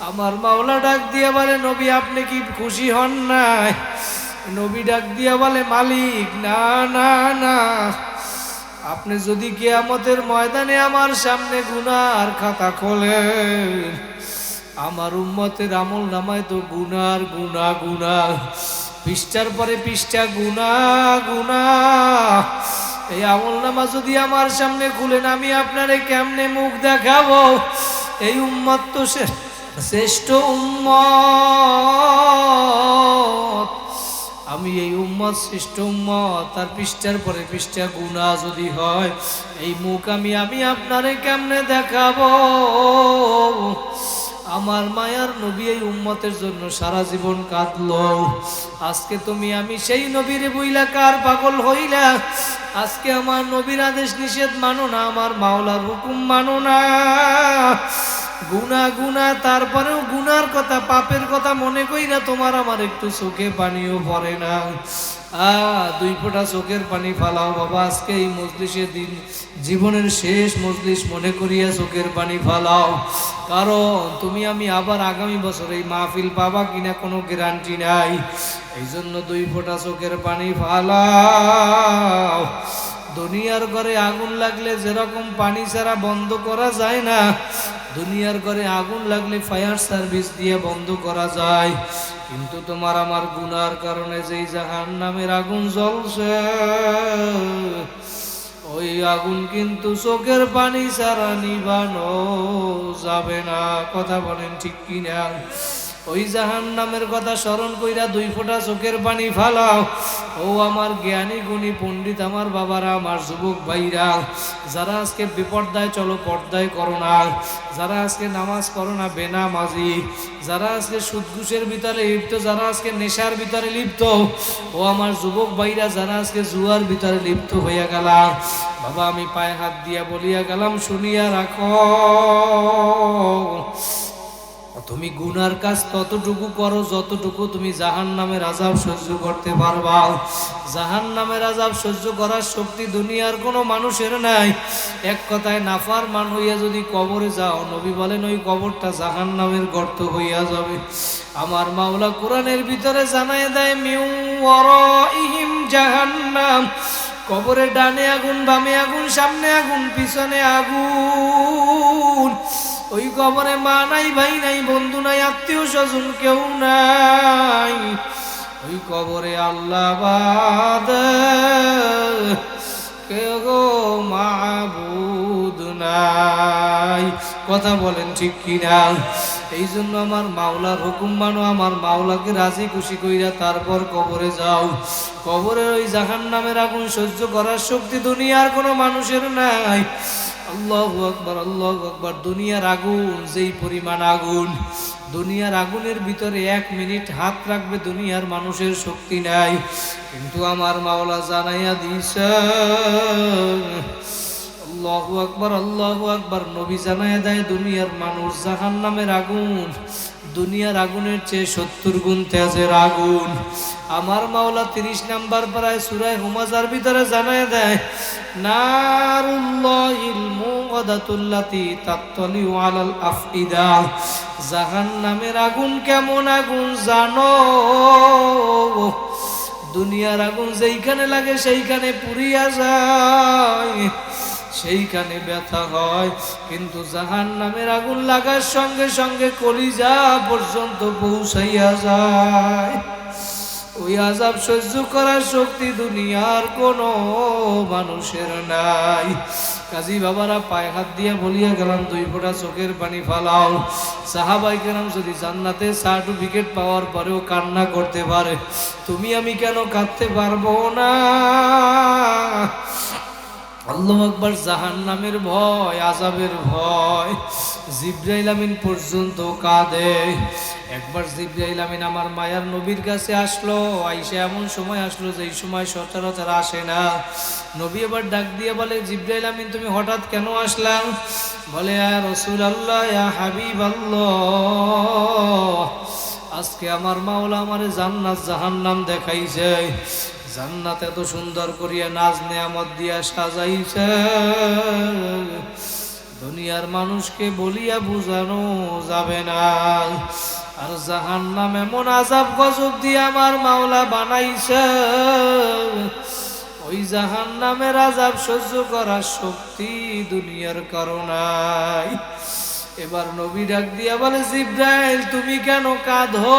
আমার মাওলা ডাক দিয়ে বলে, নবী আপনি কি খুশি হন নাই? নবী ডাক দিয়ে বলে, মালিক না না না, আপনি যদি কিয়ামতের ময়দানে আমার সামনে গুনার খাতা খোলেন, আমার উম্মতের আমল নামায় তো গুনার গুনা গুনা, পৃষ্ঠার পরে পৃষ্ঠা গুনা গুনা। এই আমল নামা যদি আমার সামনে খুলেন, আমি আপনারে কেমনে মুখ দেখাবো? এই উম্মত তো শ্রেষ্ঠ উম্মত, আমি এই উম্মত শ্রেষ্ঠ উম্মত, তার পৃষ্ঠার পরে পৃষ্ঠা গুনাহ যদি হয়, এই মুখ আমি আপনারে কেমনে দেখাবো? আমার মায়ার নবী এই উম্মতের জন্য সারা জীবন কাঁদলো। আজকে তুমি আমি সেই নবীর বইলা কার পাগল হইলা? আজকে আমার নবীর আদেশ নিষেধ মানো না, আমার মাওলার হুকুম মানো না। গুনাহ গুনাহ, তারপরেও গুনার কথা, পাপের কথা মনে কইরা তোমার আমার একটু চোখে পানিও পড়ে না। দুই ফোঁটা চোখের পানি ফালাও বাবা। আজকে এই মজলিসের দিন, জীবনের শেষ মজলিস মনে করিয়া চোখের পানি ফালাও। কারণ তুমি আমি আবার আগামী বছর এই মাহফিল পাবা কিনা কোনো গ্যারান্টি নাই। এই জন্য দুই ফোঁটা চোখের পানি ফালাও। দুনিয়ার ঘরে আগুন লাগলে যেরকম পানি ছাড়া বন্ধ করা যায় না, দুনিয়ার ঘরে আগুন লাগলে ফায়ার সার্ভিস দিয়ে বন্ধ করা যায়। কিন্তু তোমার আমার গুনার কারণে যেই জাহান্নামের আগুন জ্বলছে, ওই আগুন কিন্তু চোখের পানি ছাড়া নিভানো যাবে না। কথা বলেন ঠিক কিনা? ওই জাহান্নামের কথা স্মরণ কইরা দুই ফোঁটা চোখের পানি ফালাও। ও আমার জ্ঞানী গুণী পণ্ডিত আমার বাবারা, আমার যুবক ভাইরা, যারা আজকে বিপর্দায় চলো পর্দায় করো না, যারা আজকে নামাজ পড়ো না বেনামাজি, যারা আজকে সুদ ঘুষের ভিতরে লিপ্ত, যারা আজকে নেশার ভিতরে লিপ্ত, ও আমার যুবক ভাইরা যারা আজকে জুয়ার ভিতরে লিপ্ত হইয়া গেলা, বাবা আমি পায়ে হাত দিয়া বলিয়া গেলাম, শুনিয়া রাখো। তুমি গুনার কাজ ততটুকু করো যতটুকু তুমি জাহান্নামের আযাব সহ্য করতে পারবা। জাহান্নামের আযাব সহ্য করার শক্তি দুনিয়ার কোনো মানুষের নাই। এক কথায় নাফরমান হইয়া যদি কবরে যাও, নবী বলেন ওই কবরটা জাহান্নামের গর্ত হইয়া যাবে। আমার মাওলা কোরআনের ভিতরে জানায় দেয়, মিউ ওয়ারাইহিম জাহান্নাম, কবরে ডানে আগুন, বামে আগুন, সামনে আগুন, পিছনে আগুন। ওই কবরে মা নাই, ভাই নাই, বন্ধু নাই, আত্মীয় স্বজন কেউ নাই। ওই কবরে আল্লাহ বাদ কেউ মাবুদ নাই। কথা বলেন ঠিক কিনা? এই জন্য আমার মাওলার হুকুম মানো, আমার মাওলাকে রাজি খুশি কইরা তারপর কবরে যাও। কবরের ওই জাহান্নামের আগুন সহ্য করার শক্তি দুনিয়ার কোনো মানুষের নাই। আল্লাহু আকবার, আল্লাহু আকবার। দুনিয়ার আগুন যেই পরিমাণ আগুন, দুনিয়ার আগুনের ভিতরে 1 মিনিট হাত রাখবে দুনিয়ার মানুষের শক্তি নাই। কিন্তু আমার মাওলা জানাইয়া দিছে, আল্লাহু আকবার, আল্লাহু আকবার। নবী জানাইয়া দেয়, দুনিয়ার মানুষ জাহান্নামের আগুন, দুনিয়ার আগুনের চেয়ে 70 গুণ তেজের আগুন। আমার মাওলা 30 নাম্বার পারায় সূরা হুমাযার ভিতরে জানায় দেয়, নারুল্লাহিল মুওয়াদাতুল্লাতী তাত্তালিউ আলাল আফইদা। জাহান্নামের আগুন কেমন আগুন জানো? দুনিয়ার আগুন যেইখানে লাগে সেইখানে পুড়িয়া যায়, সেইখানে ব্যথা হয়। কিন্তু জাহান্নামের আগুন লাগার সঙ্গে সঙ্গে কলিজা পর্যন্ত পৌঁছাইয়া যায়। ওই আযাব সহ্য করার শক্তি দুনিয়ার কোনো মানুষের নাই। কাজী বাবারা পায়ে হাত দিয়ে বলিয়া গেলাম, 2 ফোঁটা চোখের পানি ফালাও। সাহাবায়ে কেরাম যদি জান্নাতে সার্টিফিকেট পাওয়ার পরেও কান্না করতে পারে, তুমি আমি কেন কাঁদতে পারবো না? আল্লাহু আকবার। জাহান্নামের ভয়, আযাবের ভয়, জিবরাইল আমিন পর্যন্ত কাঁদে। একবার জিবরাইল আমিন আমার মায়ার নবীর কাছে আসলো। আইসা এমন সময় আসলো যেই সময় সচরাচর আসে না। নবী এবার ডাক দিয়ে বলে, জিবরাইল আমিন তুমি হঠাৎ কেন আসলাম? বলে, ইয়া রাসূলুল্লাহ, ইয়া হাবিবাল্লাহ, আজকে আমার মাওলা আমারে জান্নাত জাহান্নাম দেখাইছে। জান্নাত এত সুন্দর করিয়া নাজ নেয়ামত দিয়া সাজাইছে, দুনিয়ার মানুষকে বলিয়া বুঝানো যাবে না। আর জাহান্নাম এমন আযাব গজব দিয়ে আমার মাওলা বানাইছে, ওই জাহান্নামের আযাব সহ্য করার শক্তি দুনিয়ার কারণাই। এবার নবী ডাক দিয়া বলে, জিবরাইল তুমি কেন কাঁদো?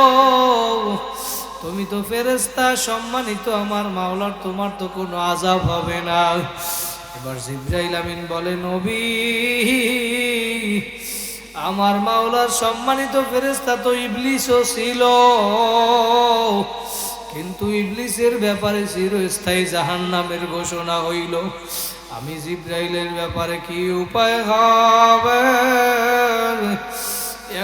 তুমি তো ফেরেশতা, সম্মানিত আমার মাওলার, তোমার তো কোনো আযাব হবে না। এবার জিবরাইল আমিন বলে, নবী, আমার মাওলার সম্মানিত ফেরেশতা তো ইবলিসও ছিল, কিন্তু ইবলিসের ব্যাপারে চিরস্থায়ী জাহান্নামের ঘোষণা হইল। আমি জিবরাইলের ব্যাপারে কি উপায় হবে?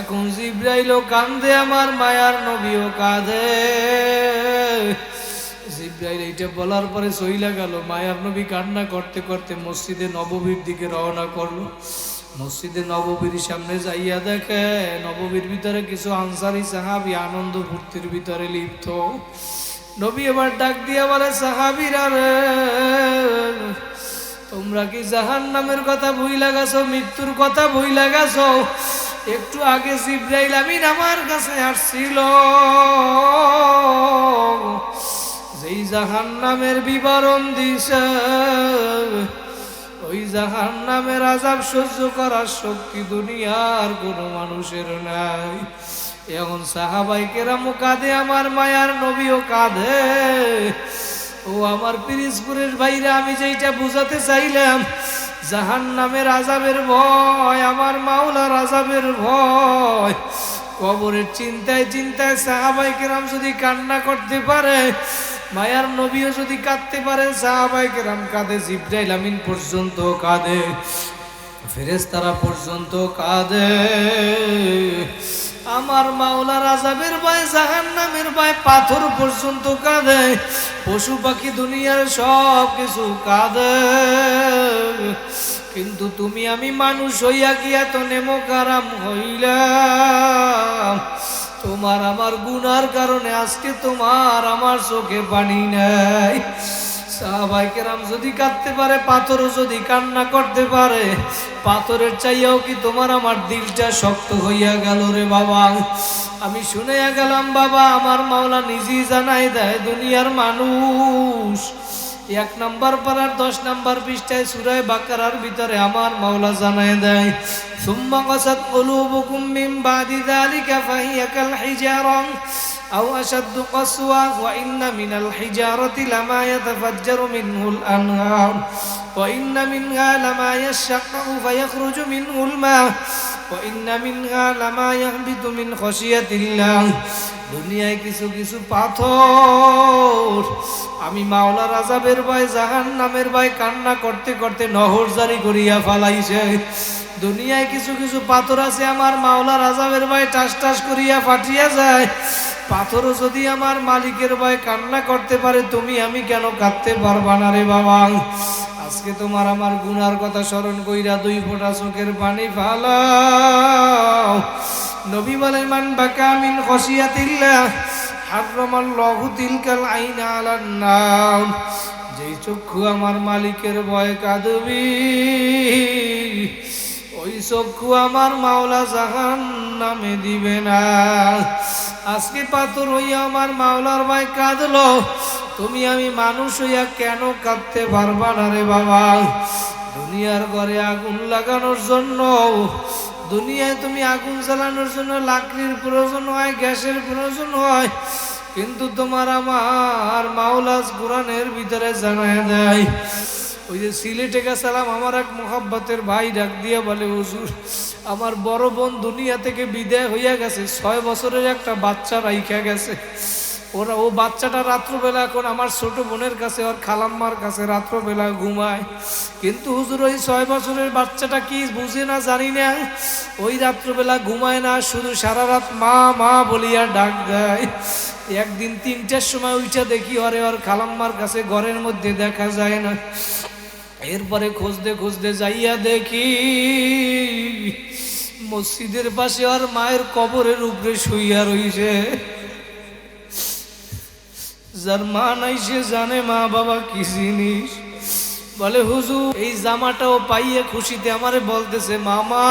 এখন জিবরাইলও কাঁদে, আমার মায়ার নবীও কাঁদে। জিবরাইল এইটা বলার পরে চইলা গেল। মায়ার নবী কান্না করতে করতে মসজিদে নববীর দিকে রওনা করলো। মসজিদে নববীর সামনে যাইয়া দেখে নববীর ভিতরে কিছু আনসারী সাহাবী আনন্দ ফুর্তির ভিতরে লিপ্ত। নবী এবার ডাক দিয়া বলে, সাহাবীরা রে, তোমরা কি জাহান্নামের কথা ভুইলা গেছো, মৃত্যুর কথা ভুইলা গেছো? একটু আগে জিবরাইল আমিন আমার কাছে আসছিল, যেই জাহান্নামের বিবরণ দিছে, ওই জাহান্নামের আযাব সহ্য করার শক্তি দুনিয়ার কোনো মানুষের নাই। এখন সাহাবায়ে কেরাম কাঁদে, আমার মায়ার নবীও কাঁদে। ও আমার পিরিজপুরের ভাইরা, আমি যেইটা বুঝাতে চাইলাম, জাহান্নামের আযাবের ভয়, আমার মাওলার আযাবের ভয়, কবরের চিন্তায় চিন্তায় সাহাবায়ে কেরাম যদি কান্না করতে পারে, মায়ার নবীও যদি কাঁদতে পারে, সাহাবায়ে কেরাম কাঁদে, জিবরাইল আমিন পর্যন্ত কাঁদে, ফেরেশতারা পর্যন্ত কাঁদে। আমার মাওলার আযাবের ভয়, জাহান্নামের ভয়, পাথর পর্যন্ত কাঁদে, পশু পাখি দুনিয়ার সব কিছু কাঁদে। কিন্তু তুমি আমি মানুষ হইয়া কি এত নেমকারাম হইলাম? তোমার আমার গুনার কারণে আজকে তোমার আমার চোখে পানি নাই। সাহাবায়ে কেরাম যদি কাঁদতে পারে, পাথরও যদি কান্না করতে পারে, পাথরের চাইয়াও কি তোমার আমার দিলটা শক্ত হইয়া গেল রে বাবা? আমি শুনেয়া গেলাম বাবা, আমার মাওলা নিজেই জানাই দেয়, দুনিয়ার মানুষ 1 নম্বর পারার 10 নম্বর পৃষ্ঠায় সূরা বাকারার ভিতরে আমার মাওলা জানায় দেয়, সুম্মা কাসাত কুলুবুকুম মিন বাদি যালিকা ফাহিয়া কাল হিজারা আও আশাদ্দু কাসওয়া ওয়া ইন্না মিনাল হিজারাতি লামা ইয়াতাফাজ্জারু মিনহুল আনহার ওয়া ইন্না মিনহা লামা ইয়াশাক্কাকু ফায়াখরুজু মিনহুল মা ওয়া ইন্না মিনহা লামা ইয়াহবিতু মিন খাশিয়াতিল্লাহ। দুনিয়ায় কিছু কিছু পাথর আমি মাওলার আযাবের ভয়, জাহান্নামের ভয় কান্না করতে করতে নহর জারি করিয়া ফালাইছে। দুনিয়ায় কিছু কিছু পাথর আছে আমার মাওলার আযাবের ভয় টাস টাস করিয়া ফাটিয়া যায়। পাথরও যদি আমার মালিকের ভয় কান্না করতে পারে, তুমি আমি কেন কাঁদতে পারবা না রে বাবা? আজকে তোমার আমার গুনার কথা স্মরণ কইরা 2 ফোঁটা চোখের পানি ফালাও। নবী বলেন, মান বাকা মিন খাশিয়াতিল্লাহ হারামাল্লাহু তিলকাল আইনা আলান নার। যেই চক্ষু আমার মালিকের ভয় কাঁদবি, ওই চক্ষু আমার মাওলা জাহান্নামে দিবে না। আজকে পাথর হইয়া আমার মাওলার ভয় কাঁদলো, তুমি আমি মানুষ হইয়া কেন কাঁদতে পারবা না রে বাবা? দুনিয়ার ঘরে আগুন লাগানোর জন্য, দুনিয়ায় তুমি আগুন জ্বালানোর জন্য লাকড়ির প্রয়োজন হয়, গ্যাসের প্রয়োজন হয়, কিন্তু তোমার আমার মাওলাজ কোরআনের ভিতরে জানায় দেয়। ওই যে সিলেটে গেছিলাম, আমার এক মোহাব্বতের ভাই ডাক দিয়ে বলে, হুজুর আমার বড় বোন দুনিয়া থেকে বিদায় হইয়া গেছে, 6 বছরের একটা বাচ্চা রাইখা গেছে। ও বাচ্চাটা রাত্রবেলা এখন আমার ছোট বোনের কাছে, ওর খালাম্মার কাছে রাত্রবেলা ঘুমায়। কিন্তু হুজুর ওই 6 বছরের বাচ্চাটা কি বুঝে না জানি না, ওই রাত্রবেলা ঘুমায় না, শুধু সারা রাত মা মা বলিয়া ডাক দেয়। একদিন 3টার সময় উঠা দেখি ওরে ওর খালাম্মার কাছে ঘরের মধ্যে দেখা যায় না। এরপরে খুঁজতে খুঁজতে যাইয়া দেখি মসজিদের পাশে ওর মায়ের কবরের উপরে শুইয়া রইছে। যার মা নাই সে জানে মা বাবা কি জিনিস। বলে হুজুর এই জামাটাও পাইয়ে খুশিতে আমারে বলতেছে, মামা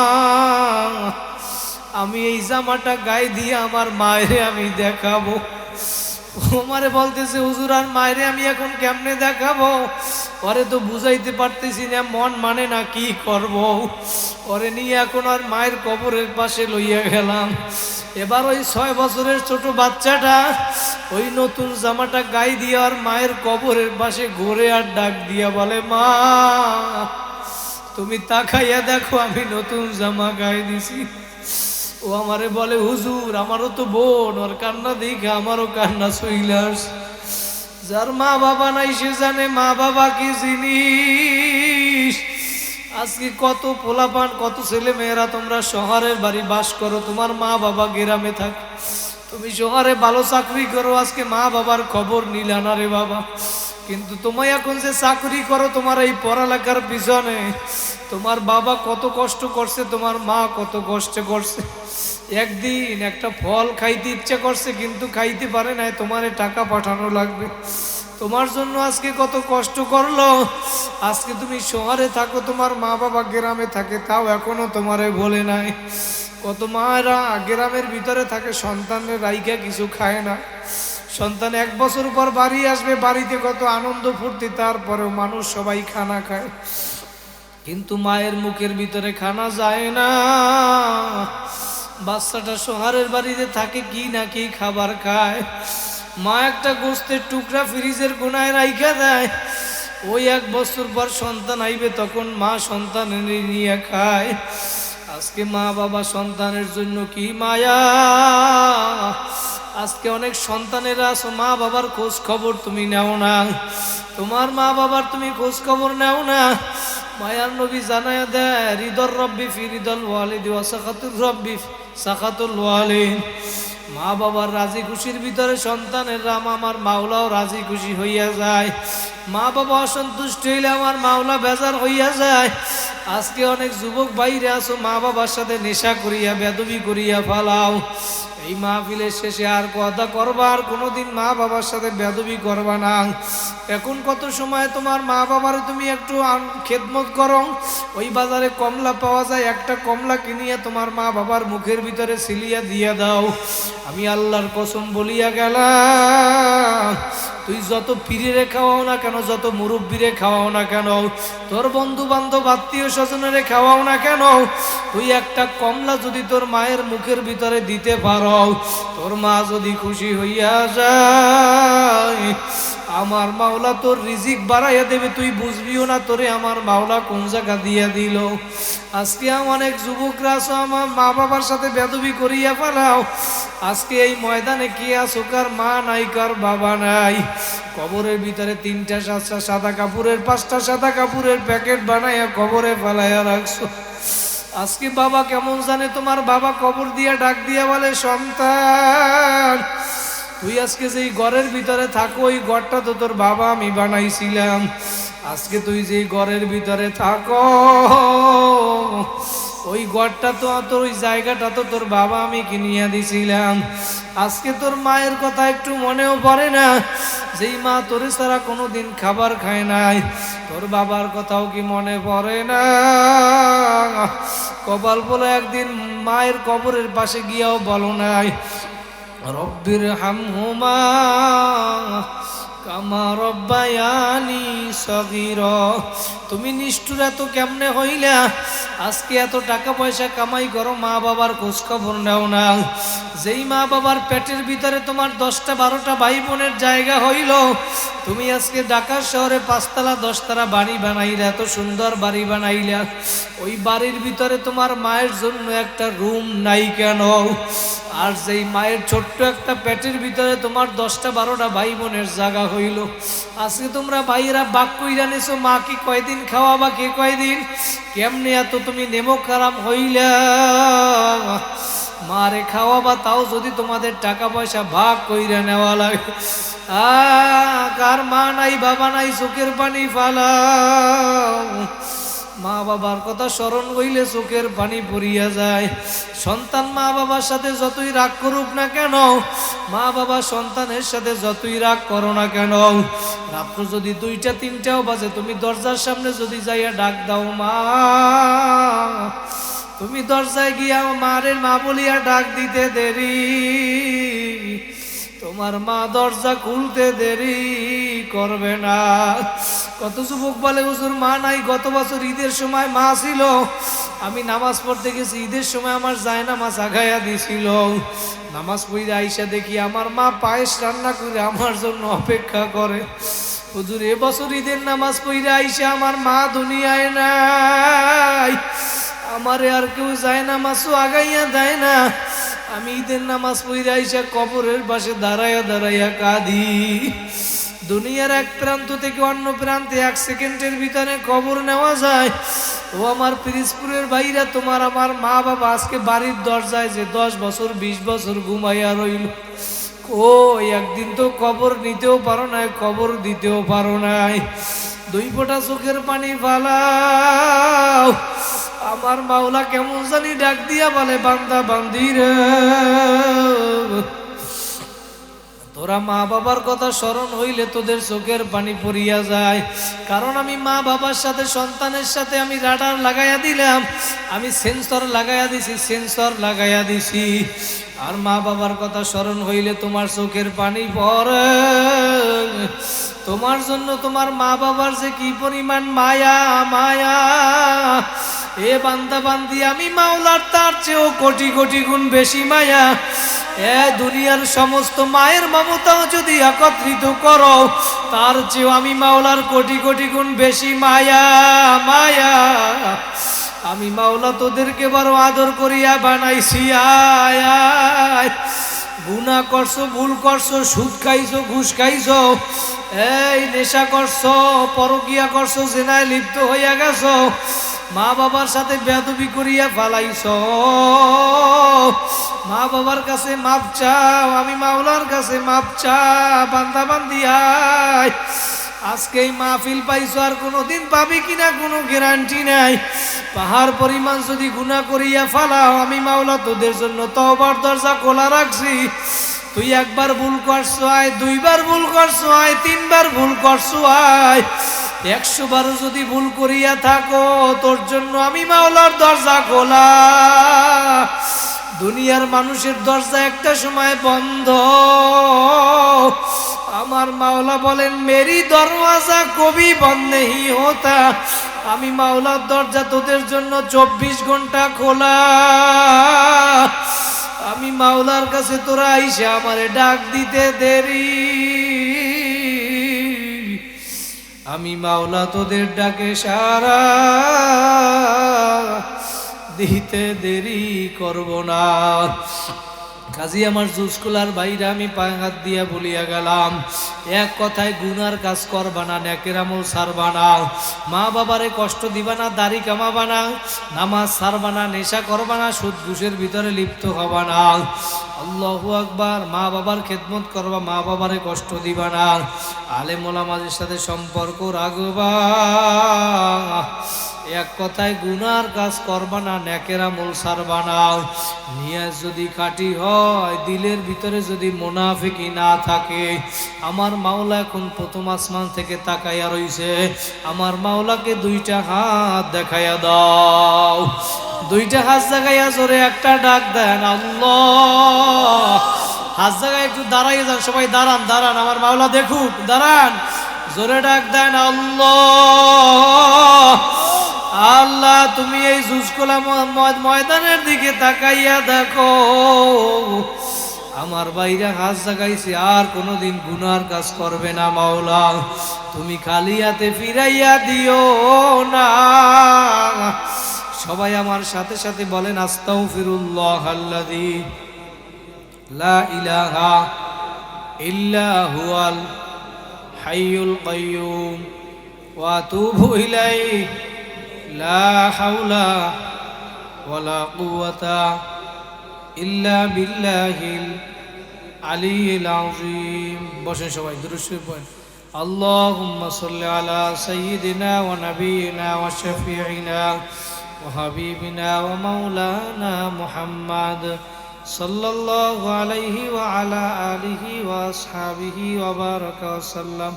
আমি এই জামাটা গায়ে দিয়ে আমার মায়ের আমি দেখাবো। আমারে বলতেছে, হুজুর আর মায়েরে আমি এখন কেমনে দেখাবো? ওরে তো বুঝাইতে পারতেছি না, মন মানে না, কি করব? ওরে নিয়ে এখন আর মায়ের কবরের পাশে লইয়া গেলাম। এবার ওই 6 বছরের ছোট বাচ্চাটা ওই নতুন জামাটা গায়ে দিয়ে আর মায়ের কবরের পাশে ঘুরে আর ডাক দিয়া বলে, মা তুমি তাকাইয়া দেখো আমি নতুন জামা গায়ে দিছি। ও আমারে বলে, হুজুর আমারও তো বোন, ওর কান্না দেখে আমারও কান্না চইলাস। যার মা বাবা নাই সে জানে মা বাবা কি জিনিস। আজকে কত পোলাপান, কত ছেলে মেয়েরা তোমরা শহরের বাড়ি বাস করো, তোমার মা বাবা গ্রামে থাকে। তুমি শহরে ভালো চাকরি করো, আজকে মা বাবার খবর নিলা না রে বাবা। কিন্তু তোমায় এখন যে চাকরি করো, তোমার এই পড়ালেখার পিছনে তোমার বাবা কত কষ্ট করছে, তোমার মা কত কষ্ট করছে। একদিন একটা ফল খাইতে ইচ্ছা করছে কিন্তু খাইতে পারে নাই, তোমারে টাকা পাঠানো লাগবে। তোমার জন্য আজকে কত কষ্ট করলো। আজকে তুমি শহরে থাকো, তোমার মা বাবা গ্রামে থাকে, তাও এখনো তোমারে বলে নাই। কত মায়েরা গ্রামের ভিতরে থাকে, সন্তানের রাইখা কিছু খায় না। সন্তান 1 বছর পর বাড়ি আসবে, বাড়িতে কত আনন্দ ফুর্তি, তারপরেও মানুষ সবাই খানা খায়, কিন্তু মায়ের মুখের ভিতরে খানা যায় না। বাচ্চাটা শহরের বাড়িতে থাকে, কি না কি খাবার খায়। মা একটা গোস্তের টুকরা ফ্রিজের কোনায় রাইখা দেয়, ওই 1 বছর পর সন্তান আইবে, তখন মা সন্তানের নিয়ে খায়। আজকে মা বাবা সন্তানের জন্য কি মায়া। আজকে অনেক সন্তানেরা আছো, মা বাবার খোঁজ খবর তুমি নেও না, তোমার মা বাবার তুমি খোঁজ খবর নেও না। মায়ার নবী জানায়া দেয়, হৃদর রব্বি ফি হৃদল ওয়ালিদি ওয়া সাখাতুর রব্বি সাখাতুল ওয়ালিদ। মা বাবার রাজি খুশির ভিতরে সন্তানের রাম আমার মাওলাও রাজি খুশি হইয়া যায়। মা বাবা অসন্তুষ্ট হইলে আমার মাওলা বেজার হইয়া যায়। আজকে অনেক যুবক বাইরে আছো, মা বাবার সাথে নেশা করিয়া বেদবি করিয়া ফালাও। এই মাহফিলের শেষে আর কথা করবা, আর কোনোদিন মা বাবার সাথে বেদবি করবা না। এখন কত সময় তোমার মা বাবার তুমি একটু খেদমত করো। ওই বাজারে কমলা পাওয়া যায়, একটা কমলা কিনিয়া তোমার মা বাবার মুখের ভিতরে সিলিয়া দিয়া দাও। আমি আল্লাহর কসম বলিয়া গেলাম, তুই যত পীরে খাওয়াও না কেন, যত মুরব্বীরে খাওয়াও না কেন, তোর বন্ধু বান্ধব আত্মীয় স্বজনেরে খাওয়াও না কেন, তুই একটা কমলা যদি তোর মায়ের মুখের ভিতরে দিতে পারো, তোর মা যদি খুশি হইয়া যায়, আমার মাওলা তোর রিজিক বাড়াইয়া দেবে। তুই বুঝবিও না তোরে আমার মাওলা কোন জায়গা দিয়া দিল। আজকে অনেক যুবকরা আছো, আমার মা বাবার সাথে বেদবি করিয়া ফেলাও। আজকে এই ময়দানে কে আছো, কার মা নাই, কার বাবা নাই। কবরের ভিতরে 3টা সাদা কাপড়ের 5টা সাদা কাপড়ের প্যাকেট বানাইয়া কবরে ফেলাইয়া রাখছো। আজকে বাবা কেমন জানে, তোমার বাবা কবর দিয়া ডাক দিয়া বলে, সন্তান তুই আজকে যেই ঘরের ভিতরে থাকো, ওই ঘরটা তো তোর বাবা আমি বানাইছিলাম। আজকে তুই যেই ঘরের ভিতরে থাকো, ওই ঘরটা তো তোর, ওই জায়গাটা তো তোর বাবা আমি কিনিয়া দিছিলাম। আজকে তোর মায়ের কথা একটু মনেও পড়ে না, যেই মা তোরে ছাড়া কোনোদিন খাবার খায় নাই। তোর বাবার কথাও কি মনে পড়ে না? কপাল বলে একদিন মায়ের কবরের পাশে গিয়াও বলো নাই, রব্বির হামহুমা কামা রব্বায়ানি সগীরা। তুমি নিষ্ঠুর এত কেমনে হইলা? আজকে এত টাকা পয়সা কামাই করো, মা বাবার খোঁজ খবর নেও না। যেই মা বাবার পেটের ভিতরে তোমার 10টা 12টা ভাই বোনের জায়গা হইল, তুমি আজকে ঢাকা শহরে 5তলা 10তলা বাড়ি বানাইলা, এত সুন্দর বাড়ি বানাইলা। ওই বাড়ির ভিতরে তোমার মায়ের জন্য একটা রুম নাই কেন? আর যেই মায়ের ছোট্ট একটা পেটের ভিতরে তোমার 10টা 12টা ভাই বোনের জায়গা হইল, আজকে তোমরা ভাইয়েরা বাক কইরা নিছো, মা কি কয়দিন খাওয়াবা, কে কয়দিন? কেমনে এত তুমি নেমো কারাম হইলা? মারে খাওয়াবা, তাও যদি তোমাদের টাকা পয়সা ভাগ কইরা নেওয়া লাগে। কার মা নাই বাবা নাই, চোখের পানি ফালাও। মা বাবার কথা স্মরণ হইলে চোখের পানি পড়িয়া যায়। সন্তান মা বাবার সাথে যতই রাগ করুক না কেন, মা বাবা সন্তানের সাথে যতই রাগ করো না কেন, রাত্র যদি 2টা 3টাও বাজে, তুমি দরজার সামনে যদি যাইয়া ডাক দাও মা, তুমি দরজায় গিয়া মারে মা বলিয়া ডাক দিতে দেরি, তোমার মা দরজা খুলতে দেরি করবে না। কত যুবক বলে হুজুর মা নাই, গত বছর ঈদের সময় মা ছিল, আমি নামাজ পড়তে গেছি, ঈদের সময় আমার জায়নামাজ আগাইয়া দিছিল, নামাজ পড়ে আইসা দেখি আমার মা পায়েস রান্না করে আমার জন্য অপেক্ষা করে। হুজুর এবছর ঈদের নামাজ পড়ে আইসা আমার মা দুনিয়ায় নাই, আমারে আর কেউ জায়নামাজও আগাইয়া দেয় না, আমি ঈদের নামাজ পড়ে আইসা কবরের পাশে দাঁড়াইয়া দাঁড়াইয়া কাঁদি। দুনিয়ার এক প্রান্ত থেকে অন্য প্রান্তে 1 সেকেন্ডের ভিতরে কবর নেওয়া যায়। ও আমার পিরিজপুরের ভাইরা, তোমার আমার মা বাবা আজকে বাড়ির দরজায় যে 10 বছর 20 বছর ঘুমাইয়া রইল, ও একদিন তো কবর নিতেও পারো নাই, কবর দিতেও পারো নাই। 2 ফোঁটা চোখের পানি ফালাও। আমার মাওলা কেমন জানি ডাক দিয়া বলে, বান্দা বান্দিরে, তোরা মা বাবার কথা স্মরণ হইলে তোদের চোখের পানি পড়িয়া যায়। কারণ আমি মা বাবার সাথে সন্তানের সাথে আমি রাডার লাগাইয়া দিলাম, আমি সেন্সর লাগাইয়া দিছি, সেন্সর লাগাইয়া দিছি। আর মা বাবার কথা স্মরণ হইলে তোমার চোখের পানি পড়ে। তোমার জন্য তোমার মা বাবার যে কি পরিমাণ মায়া, মায়া, এ বান্দা বান্দি, আমি মাওলার তার চেয়েও কোটি কোটি গুণ বেশি মায়া। দুনিয়ার সমস্ত মায়ের মমতাও যদি একত্রিত করো, তার চেয়েও আমি মাওলার কোটি কোটি গুণ বেশি মায়া, মায়া। আমি মাওলা তোদেরকে বড় আদর করিয়া বানাইছি। আয় আয়, গুনাহ করছো, ভুল করছো, সুদ খাইছো, ঘুষ খাইছো, এই নেশা করছো, পরকিয়া করছো, জেনায় লিপ্ত হইয়া গেছো, মা বাবার সাথে বেয়াদবি করিয়া ফালাইছো, মা বাবার কাছে মাপ চাও, আমি মাওলার কাছে মাপ চা। বান্দা বান্দি আয়, আজকে এই মাহফিল পাইছো, আর কোনোদিন পাবি কিনা কোনো গ্যারান্টি নাই। পাহাড় পরিমাণ যদি গুনাহ করিয়া ফালাও, আমি মাওলা তোদের জন্য তওবার দরজা খোলা রাখছি। তুই 1 বার ভুল করছো আয়, 2 বার ভুল করছো আয়, 3 বার ভুল করছো আয়, 100 বারও যদি ভুল করিয়া থাকো, তোর জন্য আমি মাওলার দরজা খোলা। দুনিয়ার মানুষের দরজা একটা সময় বন্ধ। আমার মাওলা বলেন, মেরি দরওয়াজা কবি বন্ধ নেহি হোতা। আমি মাওলার দরজা তোদের জন্য 24 ঘন্টা খোলা। আমি মাওলার কাছে তোরা আইসা আমারে ডাক দিতে দেরি, আমি মাওলা তোদের ডাকে সারা দিতে দেরি করব না। কাজী আমার জুসকুলার ভাইরা, আমি পায়ে হাত দিয়া বলিয়া গেলাম, এক কথায় গুনার কাজ করবা না, নেকের আমল ছাড়বা না, মা বাবারে কষ্ট দিবা না, দাড়ি কামাবা না, নামাজ ছাড়বা না, নেশা করবা না, সুদ ঘুষের ভিতরে লিপ্ত হবা না। আল্লাহু আকবার। মা বাবার খেদমত করবা, মা বাবারে কষ্ট দিবা না, আলেম ওলামাদের সাথে সম্পর্ক রাখবা। এক কথায় গুনার কাজ করবা না, নেকের আমল ছাড়বা না। নিয়াজ যদি খাঁটি হয়, দিলের ভিতরে যদি মুনাফিকি না থাকে, আমার মাওলা এখন প্রথম আসমান থেকে তাকাইয়া রইছে। আমার মাওলাকে 2টা হাত দেখাইয়া দাও, 2টা হাত দেখাইয়া জোরে একটা ডাক দেন, আল্লাহ। হাত জায়গায় একটু দাঁড়াইয়ে যান, সবাই দাঁড়ান দাঁড়ান, আমার মাওলা দেখুক, দাঁড়ান, জোরে ডাক দেন আল্লাহ। আল্লাহ তুমি এই জুজকোলা ময়দানের দিকে তাকাইয়া দেখো, আমার বাইরে হাত জাগাইছে, আর কোনোদিন গুনার কাজ করবে না মাওলা, তুমি খালি হাতে ফিরাইয়া দিও না। সবাই আমার সাথে সাথে বলেন আস্তাগফিরুল্লাহ আল্লাযী লা ইলাহা ইল্লা হুয়াল হাইয়ুল কাইয়্যুম ওয়া আতুবু ইলাইহি লা হাওলা ওয়ালা কুওয়াতা ইল্লা বিল্লাহিল আলিয়্যিল আযীম। বসেন সবাই, দুরূদ শরীফ পড়েন। আল্লাহুম্মা সাল্লি আলা সাইয়্যিদিনা ওয়া নাবিয়িনা ওয়া শাফিঈনা ওয়া হাবিবিনা ওয়া মাওলানা মুহাম্মাদ সাল্লাল্লাহু আলাইহি ওয়া আলা আলিহি ওয়া আসহাবিহি ওয়া বারাকা ওয়া সাল্লাম।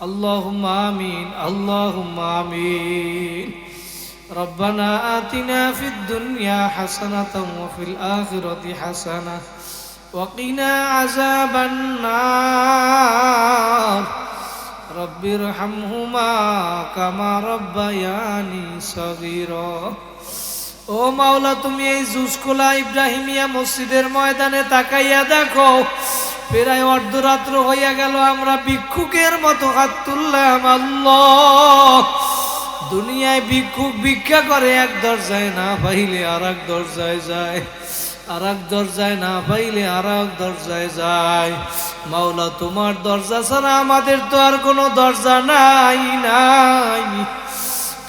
আল্লাহুম্মা আমিন, আল্লাহুম্মা আমিন। ربنا آتنا في الدنيا حسنة وفي الآخرة حسنة وقنا عذاب النار رب ارحمهما كما ربياني صغيرا। ও মাওলা তুমি এই জুজকোলা ইব্রাহিমিয়া মসজিদের ময়দানে তাকাইয়া দেখো, প্রায় অর্ধরাত্র হইয়া গেল, আমরা ভিক্ষুকের মতো হাত তুললাম। আল্লাহ দুনিয়ায় ভিক্ষুক ভিক্ষা করে, এক দরজায় না পাইলে আর এক দরজায় যায়, আর এক দরজায় না পাইলে আর এক দরজায় যায়। মাওলা তোমার দরজা ছাড়া আমাদের তো আর কোনো দরজা নাই নাই,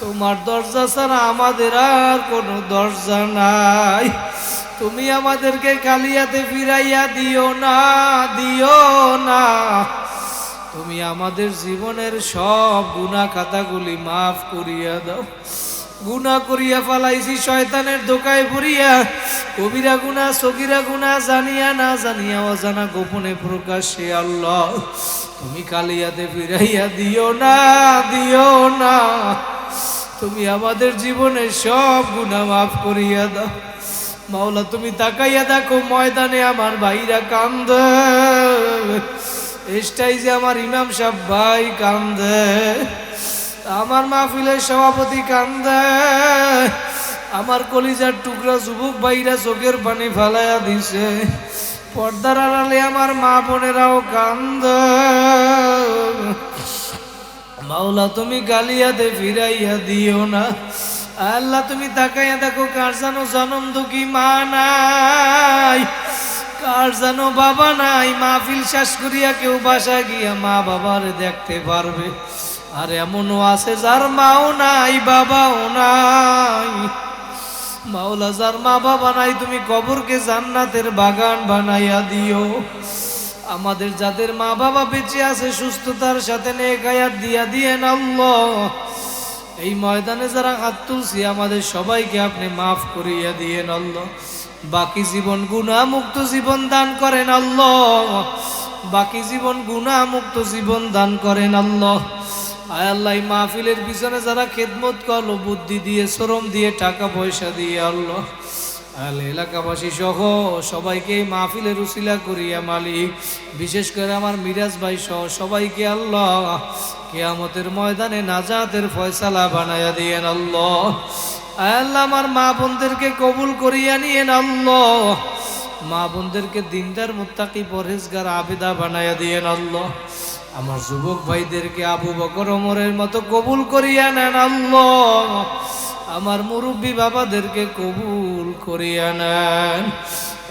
তোমার দরজা ছাড়া আমাদের আর কোনো দরজা নাই। তুমি আমাদেরকে কালিয়াতে ফিরাইয়া দিও না, দিও না। তুমি আমাদের জীবনের সব গুনাহ খাতাগুলি মাফ করিয়া দাও। গুনাহ করিয়া ফেলাইছি শয়তানের ধোকায় পড়িয়া, কবিরা গুনাহ সগীরা গুনাহ, জানিয়া না জানিয়া, অজানা গোপনে প্রকাশ্যে। আল্লাহ তুমি কালিয়াতে ফিরাইয়া দিও না, দিও না। তুমি আমাদের জীবনের সব গুনাহ মাফ করিয়া দাও। মাওলা তুমি তাকাইয়া দেখো, ময়দানে আমার ভাইরা কান্দে, স্টেজে আমার ইমাম সাহেব ভাই কান্দে, আমার মাহফিলের সভাপতি কান্দে, আমার কলিজার টুকরা যুবক ভাইরা চোখের পানি ফালাইয়া দিছে, পর্দার আড়ালে আমার মা বোনেরাও কান্দে। মাওলা তুমি গালিয়াতে ফিরাইয়া দিও না। আল্লাহ তুমি তাকাইয়া দেখো, কার জানো জনম দুঃখী মা নাই, কার জানো বাবা নাই, মাহফিল শেষ করিয়া কেউ বাসা গিয়া মা বাবার দেখতে পারবে, আর এমনও আছে যার মাও নাই বাবাও নাই। মাওলা যার মা বাবা নাই, তুমি কবরকে জান্নাতের বাগান বানাইয়া দিও। আমাদের যাদের মা বাবা বেঁচে আছে, সুস্থতার সাথে নেক হায়াত দিয়া দিয়েন আল্লাহ। এই ময়দানে যারা হাত তুলছি, আমাদের সবাইকে আপনি মাফ করিয়া দিয়েন আল্লাহ। বাকি জীবন গুনাহ মুক্ত জীবন দান করেন আল্লাহ, বাকি জীবন গুনাহ মুক্ত জীবন দান করেন আল্লাহ। আয় আল্লাহ, এই মাহফিলের পিছনে যারা খেদমত করলো, বুদ্ধি দিয়ে, শ্রম দিয়ে, টাকা পয়সা দিয়ে, আল্লাহ এলাকাবাসী সহ সবাইকে এই মাহফিলের উসিলা করিয়া মালিক, বিশেষ করে আমার মিরাজ ভাই সহ সবাইকে আল্লাহ কিয়ামতের ময়দানে নাজাতের ফয়সালা বানায়া দিয়েন আল্লাহ। আল্লাহ আমার মা বোনদেরকে কবুল করিয়া নিয়েন আল্লাহ, মা বোনদেরকে দিনদার মুত্তাকি পরহেজগার আবেদা বানায়া দিয়েন আল্লাহ। আমার যুবক ভাইদেরকে আবু বকর ওমরের মতো কবুল করিয়া নেন আল্লাহ। আমার মুরব্বী বাবাদেরকে কবুল করিয়া নেন।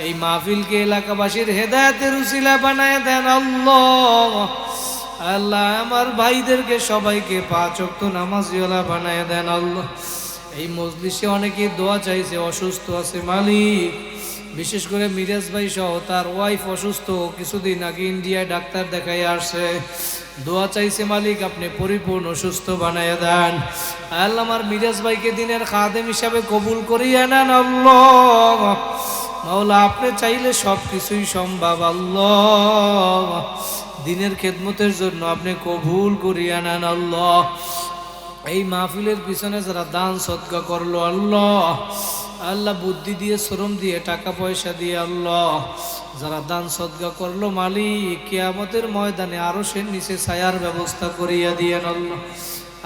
এই মাহফিলকে এলাকাবাসীর হেদায়েতের উসিলা বানায়া দেন আল্লাহ। আল্লাহ আমার ভাইদেরকে সবাইকে 5 ওয়াক্ত নামাজিওয়ালা বানায়া দেন আল্লাহ। এই মজলিসে অনেকে দোয়া চাইছে, অসুস্থ আছে মালিক, বিশেষ করে মিরাজ ভাই সহ তার ওয়াইফ অসুস্থ, কিছুদিন আগে ইন্ডিয়ায় ডাক্তার দেখাই আসছে, দোয়া চাইছে মালিক আপনি পরিপূর্ণ সুস্থ বানায়া দেন। আল্লাহ আমার মিরাজ ভাইকে দিনের খাদেম হিসাবে কবুল করিয়া নেন আল্লাহ। মাওলা আপনি চাইলে সব কিছুই সম্ভব আল্লাহ, দিনের খেদমতের জন্য আপনি কবুল করিয়া নেন আল্লাহ। এই মাহফিলের পিছনে যারা দান সদকা করলো আল্লাহ, আল্লাহ বুদ্ধি দিয়ে, শ্রম দিয়ে, টাকা পয়সা দিয়ে আল্লাহ, যারা দান সদকা করলো মালিক কিয়ামতের ময়দানে আরো সে নিচে ছায়ার ব্যবস্থা করিয়া দিয়েন আল্লাহ।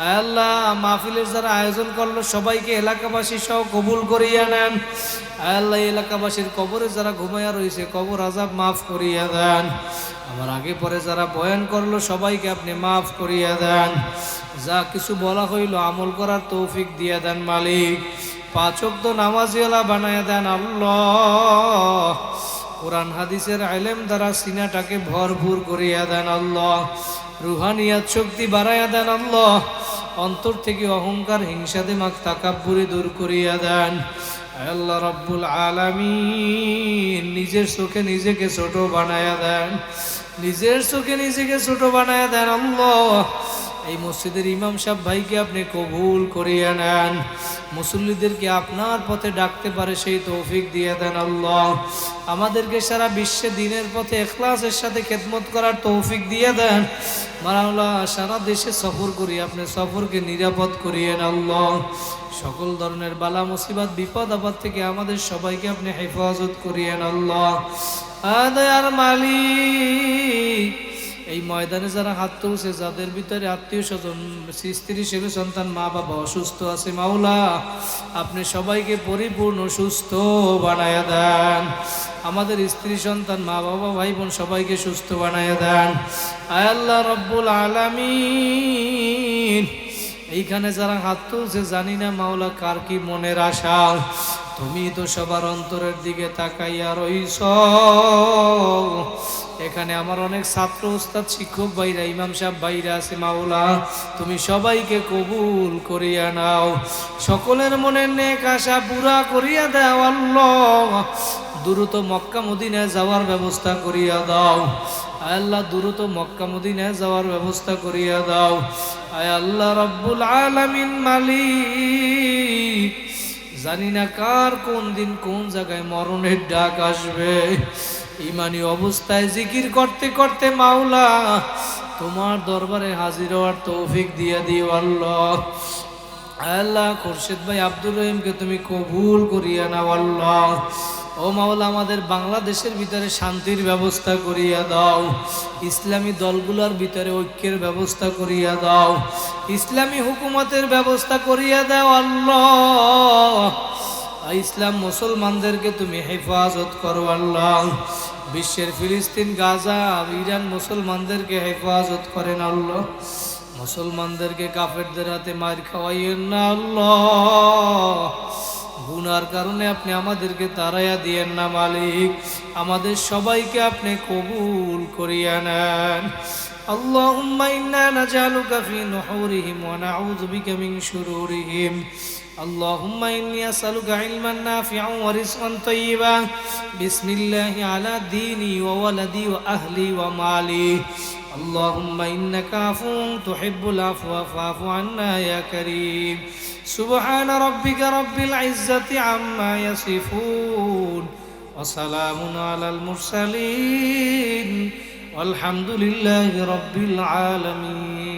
আয় আল্লাহ, মাহফিলের যারা আয়োজন করলো সবাইকে এলাকাবাসী সহ কবুল করিয়া নেন। আয় আল্লাহ, এলাকাবাসীর কবরে যারা ঘুমাইয়া রয়েছে কবর আযাব মাফ করিয়া দেন। আমার আগে পরে যারা বয়ান করলো সবাইকে আপনি মাফ করিয়া দেন। যা কিছু বলা হইল আমল করার তৌফিক দিয়া দেন মালিক। 5 ওয়াক্ত নামাজিওয়ালা বানায়া দেন আল্লাহ। কোরআন হাদিসের ইলম দ্বারা সিনাটাকে ভরপুর করিয়া দেন আল্লাহ। রুহানিয়াত শক্তি বাড়াইয়া দেন আল্লাহ। অন্তর থেকে অহংকার হিংসা দিমাগ তাকাব্বুরি দূর করিয়া দেন। আল্লাহ রাব্বুল আলামিন, নিজের চোখে নিজেকে ছোট বানায়া দেন, নিজের চোখে নিজেকে ছোট বানায়া দেন আল্লাহ। এই মসজিদের ইমাম সাহেব ভাইকে আপনি কবুল করিয়া নেন। মুসল্লিদেরকে আপনার পথে ডাকতে পারে সেই তৌফিক দিয়ে দেন আল্লাহ। আমাদেরকে সারা বিশ্বে দিনের পথে ইখলাসের সাথে খেদমত করার তৌফিক দিয়ে দেন। মাওলা, সারা দেশে সফর করি, আপনি সফরকে নিরাপদ করিয়েন আল্লাহ। সকল ধরনের বালা মুসিবত বিপদ আপদ থেকে আমাদের সবাইকে আপনি হেফাজত করিয়েন আল্লাহ। দয়ার মালিক, এই ময়দানে যারা হাত তুলছে, যাদের ভিতরে আত্মীয় স্বজন স্ত্রী ছেলে সন্তান মা বাবা অসুস্থ আছে, মাওলা আপনি সবাইকে পরিপূর্ণ সুস্থ বানায়া দেন। আমাদের স্ত্রী সন্তান মা বাবা ভাই বোন সবাইকে সুস্থ বানায়া দেন। আয় আল্লাহ রাব্বুল আলামিন, এইখানে যারা হাত তুলছে জানি না মাওলা কার কি মনের আশা, তুমি তো সবার অন্তরের দিকে তাকাইয়া রইছ। এখানে আমার অনেক ছাত্র উস্তাদ শিক্ষক ভাইরা ইমাম সাহেব ভাইরা আছে, মাওলা তুমি সবাইকে কবুল করিয়া নাও। সকলের মনের নেক আশা পুরা করিয়া দাও আল্লাহ। দ্রুত মক্কা মদিনায় যাওয়ার ব্যবস্থা করিয়া দাও আল্লাহ। দ্রুত মক্কা মদিনায় যাওয়ার ব্যবস্থা করিয়া দাও আয় আল্লাহ রাব্বুল আলামিন। মালিক, জানি না কার কোন দিন কোন জায়গায় মরণের ডাক আসবে। ইমানি অবস্থায় জিকির করতে করতে মাওলা তোমার দরবারে হাজির হওয়ার তৌফিক দিয়া দিও আল্লাহ। আল্লাহ, খুরশেদ ভাই আব্দুর রহিমকে তুমি কবুল করিয়া নাও আল্লাহ। ও মাওলা, আমাদের বাংলাদেশের ভিতরে শান্তির ব্যবস্থা করিয়া দাও। ইসলামী দলগুলোর ভিতরে ঐক্যের ব্যবস্থা করিয়া দাও। ইসলামী হুকুমতের ব্যবস্থা করিয়া দাও আল্লাহ। ইসলাম মুসলমানদেরকে তুমি হেফাজত করো আল্লাহ। বিশ্বের ফিলিস্তিন, গাজা, ইরান মুসলমানদেরকে হেফাজত করেন আল্লাহ। মুসলমানদেরকে কাফেরদের হাতে মার খাওয়াইয়েন না আল্লাহ। গুনার কারণে আপনি আমাদেরকে তাড়াইয়া দিয়েন না মালিক। আমাদের সবাইকে আপনি কবুল করিয়া নেন। আল্লাহুম্মা ইন্না নাজআলুকা ফি নুহুরিহিম ওয়া নাউযু বিকা মিন শুরুরিহিম। اللهم إني أسألك علما نافعا ورزقا طيبا. بسم الله على ديني وولدي وأهلي ومالي. اللهم إنك عفو تحب العفو فاعف عنا يا كريم. سبحان ربك رب العزة عما يصفون وسلام على المرسلين والحمد لله رب العالمين.